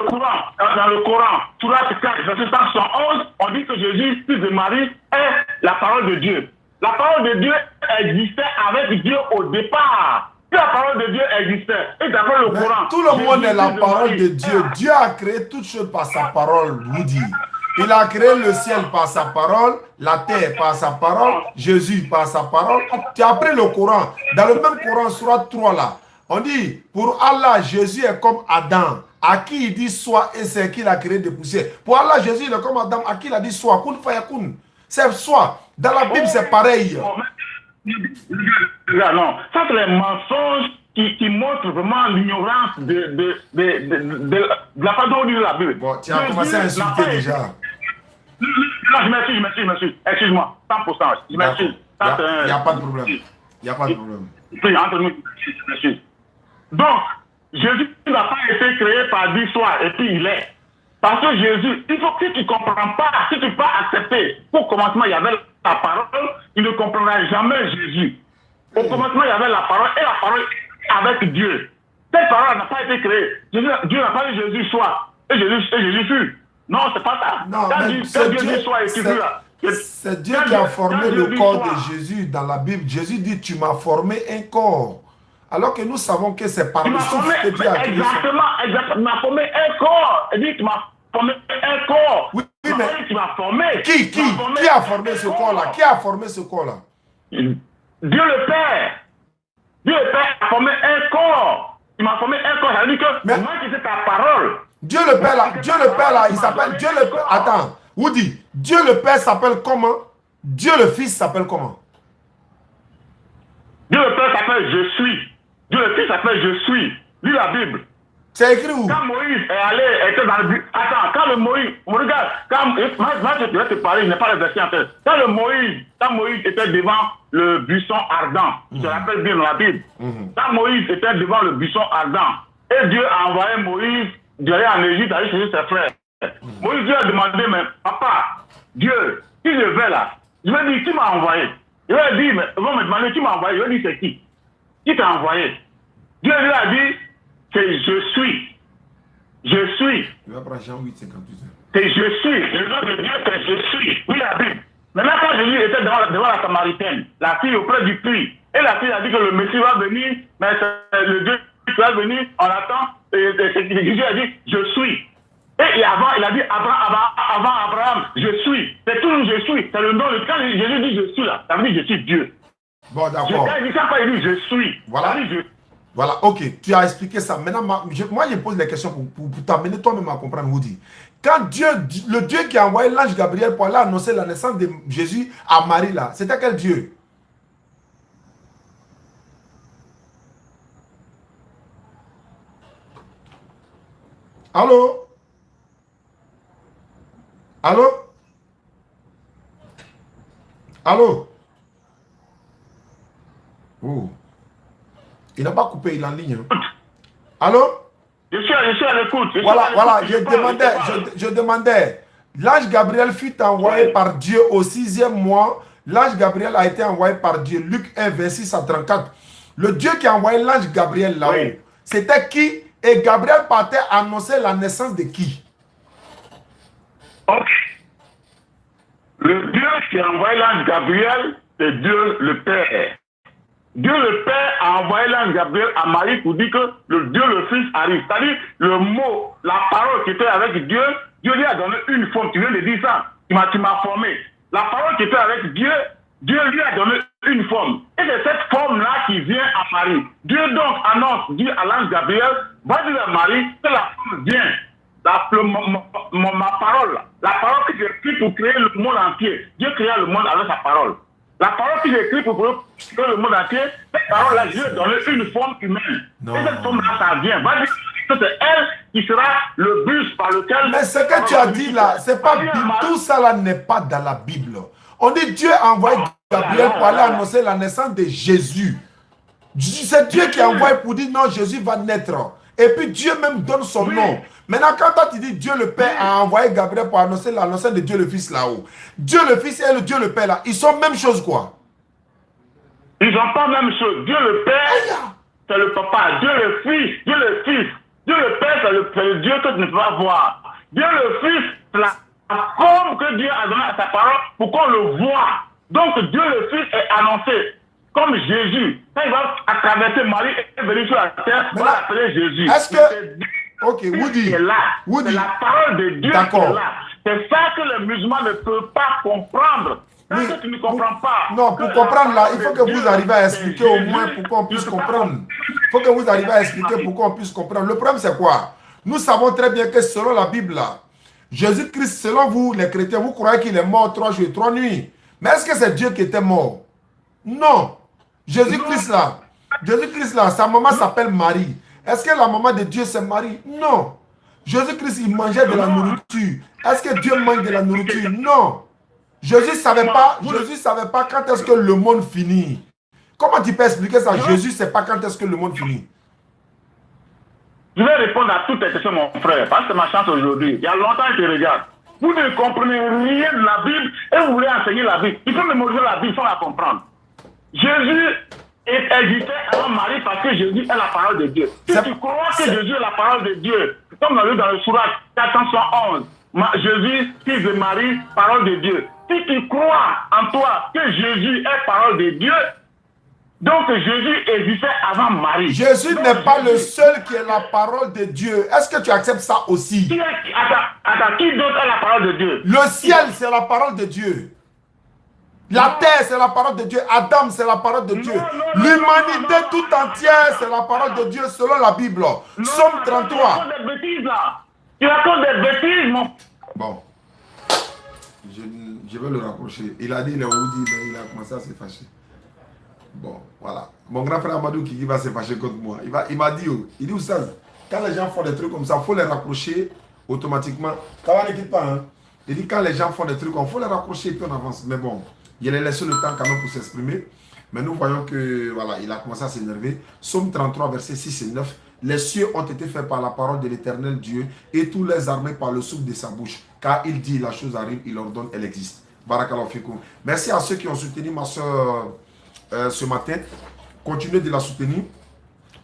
Coran, Surat 4, verset 111, on dit que Jésus, fils de Marie, est la parole de Dieu. La parole de Dieu existait avec Dieu au départ. Si la parole de Dieu existait, et d'après le Coran, tout le monde est la parole de Dieu. Dieu a créé toutes choses par sa parole, vous dit. Il a créé le ciel par sa parole, la terre par sa parole, Jésus par sa parole. Tu as pris le Coran. Dans le même Coran, Surat 3 là, on dit, pour Allah, Jésus est comme Adam, à qui il dit soit et c'est qu'il a créé des poussières. Pour Allah, Jésus il est comme Adam, à qui il a dit soit, kun fayakun. C'est soit. Dans la Bible, c'est pareil. Non, ça c'est les mensonges qui montrent vraiment l'ignorance de la façon de la Bible. Bon, tu as commencé à insulter déjà. Non, je m'excuse. Excuse-moi, 100%. Je m'excuse. Il n'y a pas de problème. Il n'y a pas de problème. Entre nous, je m'excuse. Donc, Jésus n'a pas été créé par 10 soirs et puis il est. Parce que Jésus, il faut que tu ne comprends pas, si tu ne peux pas accepter. Au commencement, il y avait la parole, il ne comprendra jamais Jésus. Au commencement, il y avait la parole et la parole avec Dieu. Cette parole n'a pas été créée. Dieu n'a pas dit Jésus soit et Jésus fut. Non, c'est pas ça. Non, c'est Dieu qui a formé le corps de Jésus dans la Bible. Jésus dit, tu m'as formé un corps. Alors que nous savons que c'est par le souffle que Dieu a créé. Exactement. Tu m'as formé un corps. Il dit, tu m'as formé un corps. Oui, mais tu m'as formé. Qui a formé ce corps-là? Qui a formé ce corps-là? Dieu le Père. Dieu le Père a formé un corps. Il m'a formé un corps. Ça veut dire que moi qui sais ta parole. Dieu le Père là, il s'appelle Dieu le Père. Attends, Woody, Dieu le Père s'appelle comment? Dieu le Fils s'appelle comment? Dieu le Père s'appelle Je suis. Dieu le Fils s'appelle Je suis. Lis la Bible. C'est écrit où? Quand Moïse était dans le but. Attends, quand le Moïse. Regarde, moi je vais te parler, il n'est pas le verset en tête. Quand Moïse était devant le buisson ardent, je te rappelle bien dans la Bible. Quand Moïse était devant le buisson ardent, et Dieu a envoyé Moïse d'aller en Égypte, aller chercher ses frères. Moïse Dieu a demandé, mais papa, Dieu, si je vais là, je vais dire, qui m'a envoyé? Il va dire, mais ils vont me demander qui m'a envoyé. Je vais dire, c'est qui? Qui t'a envoyé? Dieu lui a dit, c'est je suis. Je suis. Il va prendre Jean 8, 58. C'est je suis. Le nom de Dieu, c'est je suis. Oui, la Bible. Maintenant, quand Jésus était devant la Samaritaine, la fille auprès du puits, et la fille a dit que le Messie va venir, mais c'est le Dieu qui va venir, on attend, et Jésus a dit, je suis. Et avant, il a dit, avant Abraham, je suis. C'est toujours je suis. C'est le nom de quand Jésus dit je suis là, ça veut dire je suis Dieu. Bon, d'accord. Il dit ça quand il dit je suis. Voilà. Voilà, ok, tu as expliqué ça. Maintenant, moi, je pose des questions pour t'amener toi-même à comprendre, Woody. Quand Dieu, le Dieu qui a envoyé l'ange Gabriel pour aller annoncer la naissance de Jésus à Marie, là, c'était quel Dieu? Allô? Allô? Allô? Oh. Il n'a pas coupé, il est en ligne. Hein. Allô? Je suis à l'écoute. Voilà, je demandais. L'ange Gabriel fut envoyé par Dieu au 6e mois. L'ange Gabriel a été envoyé par Dieu. Luc 1, 26 à 34. Le Dieu qui a envoyé l'ange Gabriel là-haut, c'était qui? Et Gabriel partait annoncer la naissance de qui? Ok. Le Dieu qui a envoyé l'ange Gabriel, c'est Dieu le Père. Dieu le Père a envoyé l'ange Gabriel à Marie pour dire que le Dieu le Fils arrive. C'est-à-dire, le mot, la parole qui était avec Dieu, Dieu lui a donné une forme. Tu viens de dire ça. Tu m'as formé. La parole qui était avec Dieu, Dieu lui a donné une forme. Et c'est cette forme-là qui vient à Marie. Dieu donc annonce, dit à l'ange Gabriel, va dire à Marie que la forme vient. Ma parole, la parole que j'ai écrite pour créer le monde entier. Dieu créa le monde avec sa parole. La parole que j'ai écrite pour créer le monde entier, cette parole-là, Dieu a donné une forme humaine. Non. Et cette forme-là, ça vient. Va dire que c'est elle qui sera le bus par lequel... Mais ce que tu as dit là, c'est pas Bible. Tout ça là n'est pas dans la Bible. On dit Dieu a envoyé Gabriel pour aller annoncer la naissance de Jésus. C'est Dieu qui a envoyé pour dire non, Jésus va naître. Et puis Dieu même donne son nom. Maintenant, quand toi tu dis Dieu le Père a envoyé Gabriel pour annoncer la naissance de Dieu le Fils là-haut. Dieu le Fils et le Dieu le Père là, ils sont même chose quoi? Ils n'ont pas la même chose. Dieu le Père, c'est le Papa. Dieu le Fils, Dieu le Fils. Dieu le Père, c'est le Dieu que tu ne peux pas voir. Dieu le Fils, c'est la forme que Dieu a donnée à sa parole pour qu'on le voit. Donc Dieu le Fils est annoncé comme Jésus. Quand il va traverser Marie et venir sur la terre, on va l'appeler Jésus. Est-ce que... Ok, Woody. C'est la parole de Dieu qui est là. C'est ça que les musulmans ne peuvent pas comprendre. Parce que tu ne comprends pas. Non, pour comprendre là, il faut que vous arriviez à expliquer au moins pour qu'on puisse comprendre. Il faut que vous arriviez à expliquer pour qu'on puisse comprendre. Le problème c'est quoi? Nous savons très bien que selon la Bible là, Jésus-Christ, selon vous les chrétiens, vous croyez qu'il est mort 3 jours et 3 nuits. Mais est-ce que c'est Dieu qui était mort? Non. Jésus-Christ là, sa maman s'appelle Marie. Est-ce que la maman de Dieu c'est Marie? Non. Jésus-Christ il mangeait de la nourriture. Est-ce que Dieu mange de la nourriture? Non. Jésus ne savait pas quand est-ce que le monde finit. Comment tu peux expliquer ça? Jésus ne sait pas quand est-ce que le monde finit. Je vais répondre à toutes tes questions, mon frère, parce que c'est ma chance aujourd'hui. Il y a longtemps que je regarde. Vous ne comprenez rien de la Bible et vous voulez enseigner la Bible. Il faut mémoriser la Bible sans la comprendre. Jésus existait avant Marie parce que Jésus est la parole de Dieu. Si tu crois que Jésus est la parole de Dieu, comme on l'a lu dans le Sourate 411, Jésus, fils de Marie, parole de Dieu. Si tu crois en toi que Jésus est parole de Dieu, donc Jésus existait avant Marie. Jésus n'est pas le seul qui est la parole de Dieu. Est-ce que tu acceptes ça aussi? Qui d'autre est la parole de Dieu? Le ciel, c'est la parole de Dieu. La terre, c'est la parole de Dieu. Adam, c'est la parole de Dieu. L'humanité tout entière, c'est la parole de Dieu selon la Bible. Somme 33. Tu racontes des bêtises là. Tu racontes des bêtises, mon... Bon. Je vais le rapprocher. Il a dit, il est Woody, mais il a commencé à se fâcher. Bon, voilà. Mon grand frère Amadou qui va se fâcher contre moi. Il m'a dit, il dit, où ça? Quand les gens font des trucs comme ça, il faut les rapprocher automatiquement. Quand on n'équipe pas, hein. Il dit, quand les gens font des trucs, il faut les rapprocher et puis on avance. Mais bon, il a laissé le temps quand même pour s'exprimer. Mais nous voyons que, voilà, il a commencé à s'énerver. Psaume 33, versets 6 et 9. Les cieux ont été faits par la parole de l'Éternel Dieu et tous les armées par le souffle de sa bouche. Car il dit, la chose arrive, il ordonne, elle existe. Barakallahu fikoum. Merci à ceux qui ont soutenu ma soeur ce matin. Continuez de la soutenir.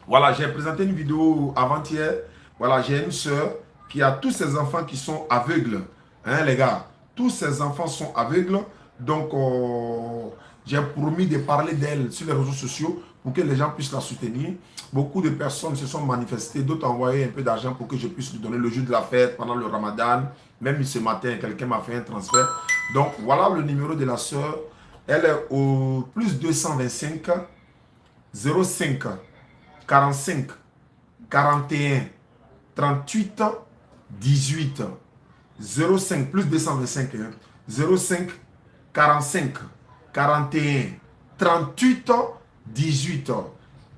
Voilà, j'ai présenté une vidéo avant-hier. Voilà, j'ai une soeur qui a tous ses enfants qui sont aveugles. Hein, les gars, tous ses enfants sont aveugles. Donc, j'ai promis de parler d'elle sur les réseaux sociaux pour que les gens puissent la soutenir. Beaucoup de personnes se sont manifestées, d'autres ont envoyé un peu d'argent pour que je puisse lui donner le jour de la fête pendant le Ramadan. Même ce matin, quelqu'un m'a fait un transfert. Donc, voilà le numéro de la soeur. Elle est au plus 225 05 45 41 38 18 05 plus 225 05 45 41 38 18.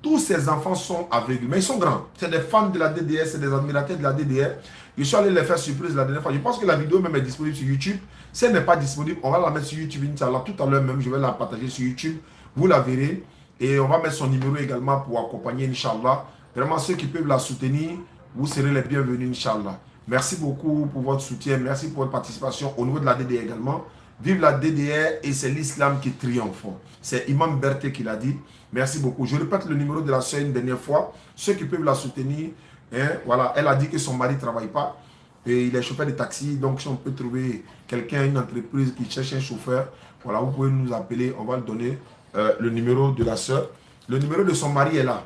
Tous ces enfants sont aveugles, mais ils sont grands. C'est des fans de la DDR, c'est des admirateurs de la DDR. Je suis allé les faire surprise la dernière fois. Je pense que la vidéo même est disponible sur YouTube. Si elle n'est pas disponible, on va la mettre sur YouTube, Inch'Allah. Tout à l'heure même, je vais la partager sur YouTube. Vous la verrez. Et on va mettre son numéro également pour accompagner, Inch'Allah. Vraiment, ceux qui peuvent la soutenir, vous serez les bienvenus, Inch'Allah. Merci beaucoup pour votre soutien. Merci pour votre participation au niveau de la DDR également. Vive la DDR et c'est l'islam qui triomphe. C'est Imam Berthe qui l'a dit. Merci beaucoup. Je répète le numéro de la soeur une dernière fois. Ceux qui peuvent la soutenir, hein, voilà, elle a dit que son mari ne travaille pas. Et il est chauffeur de taxi. Donc, si on peut trouver quelqu'un, une entreprise qui cherche un chauffeur, voilà, vous pouvez nous appeler. On va le donner le numéro de la soeur. Le numéro de son mari est là.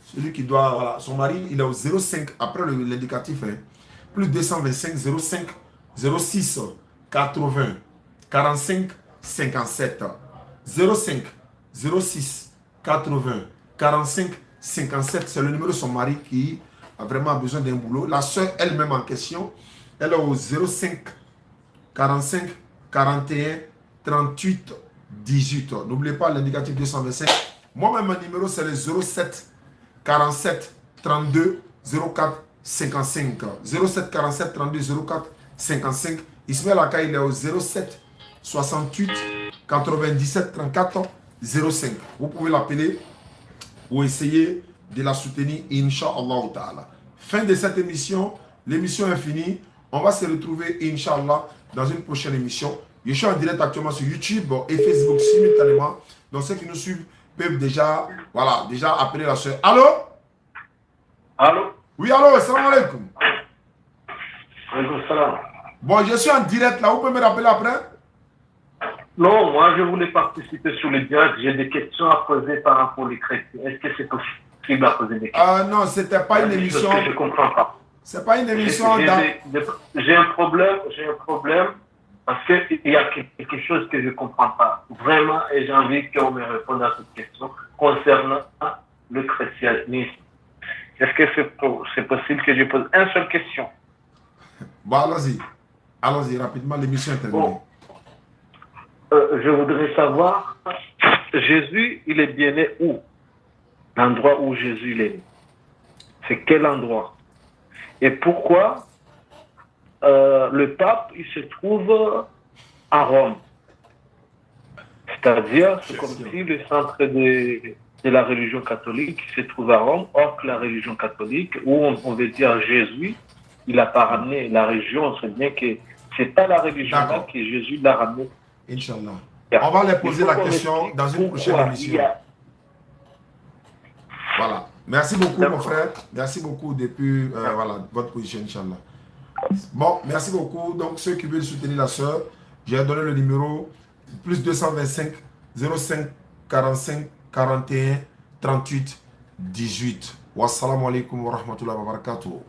Celui qui doit, voilà, son mari, il est au 05, après l'indicatif, hein, plus 225 05 06 80 45 57 05 06 80 45 57. C'est le numéro de son mari qui a vraiment besoin d'un boulot. La soeur elle-même en question, elle est au 05 45 41 38 18. N'oubliez pas l'indicatif 225. Moi-même, mon numéro, c'est le 07 47 32 04 55. 07 47 32 04 55. Ismaël Aka, il est au 07 68 97 34 05. Vous pouvez l'appeler ou essayer de la soutenir, Inch'Allah ta'ala. Fin de cette émission. L'émission est finie. On va se retrouver, Inch'Allah, dans une prochaine émission. Je suis en direct actuellement sur YouTube et Facebook simultanément. Donc, ceux qui nous suivent peuvent déjà, voilà, déjà appeler la soeur. Allô? Allô? Oui, allô, salam alaikum. Salam. Bon, je suis en direct là. Vous pouvez me rappeler après? Non, moi je voulais participer sur le direct. J'ai des questions à poser par rapport aux chrétiens. Est-ce que c'est possible à poser des questions? Non, c'était pas une émission. Je ne comprends pas. C'est pas une émission. J'ai un problème parce qu'il y a quelque chose que je ne comprends pas. Vraiment, et j'ai envie qu'on me réponde à cette question concernant le christianisme. Est-ce que c'est possible que je pose une seule question? Bon, allons-y. Allons-y, rapidement, l'émission est terminée. Bon. Je voudrais savoir, Jésus, il est bien né où? L'endroit où Jésus il est né. C'est quel endroit? Et pourquoi le pape, il se trouve à Rome? C'est-à-dire, c'est comme si le centre de la religion catholique se trouve à Rome, or que la religion catholique, où on veut dire Jésus, il n'a pas ramené la religion, on sait bien que c'est pas la religion là que Jésus l'a ramené. Inch'Allah. On va les poser la question dans une prochaine émission. Voilà. Merci beaucoup, mon frère. Merci beaucoup depuis voilà, votre position, Inch'Allah. Bon, merci beaucoup. Donc, ceux qui veulent soutenir la soeur, j'ai donné le numéro plus 225 05 45 41 38 18. Wassalamu alaikum wa rahmatullahi wa barakatuh.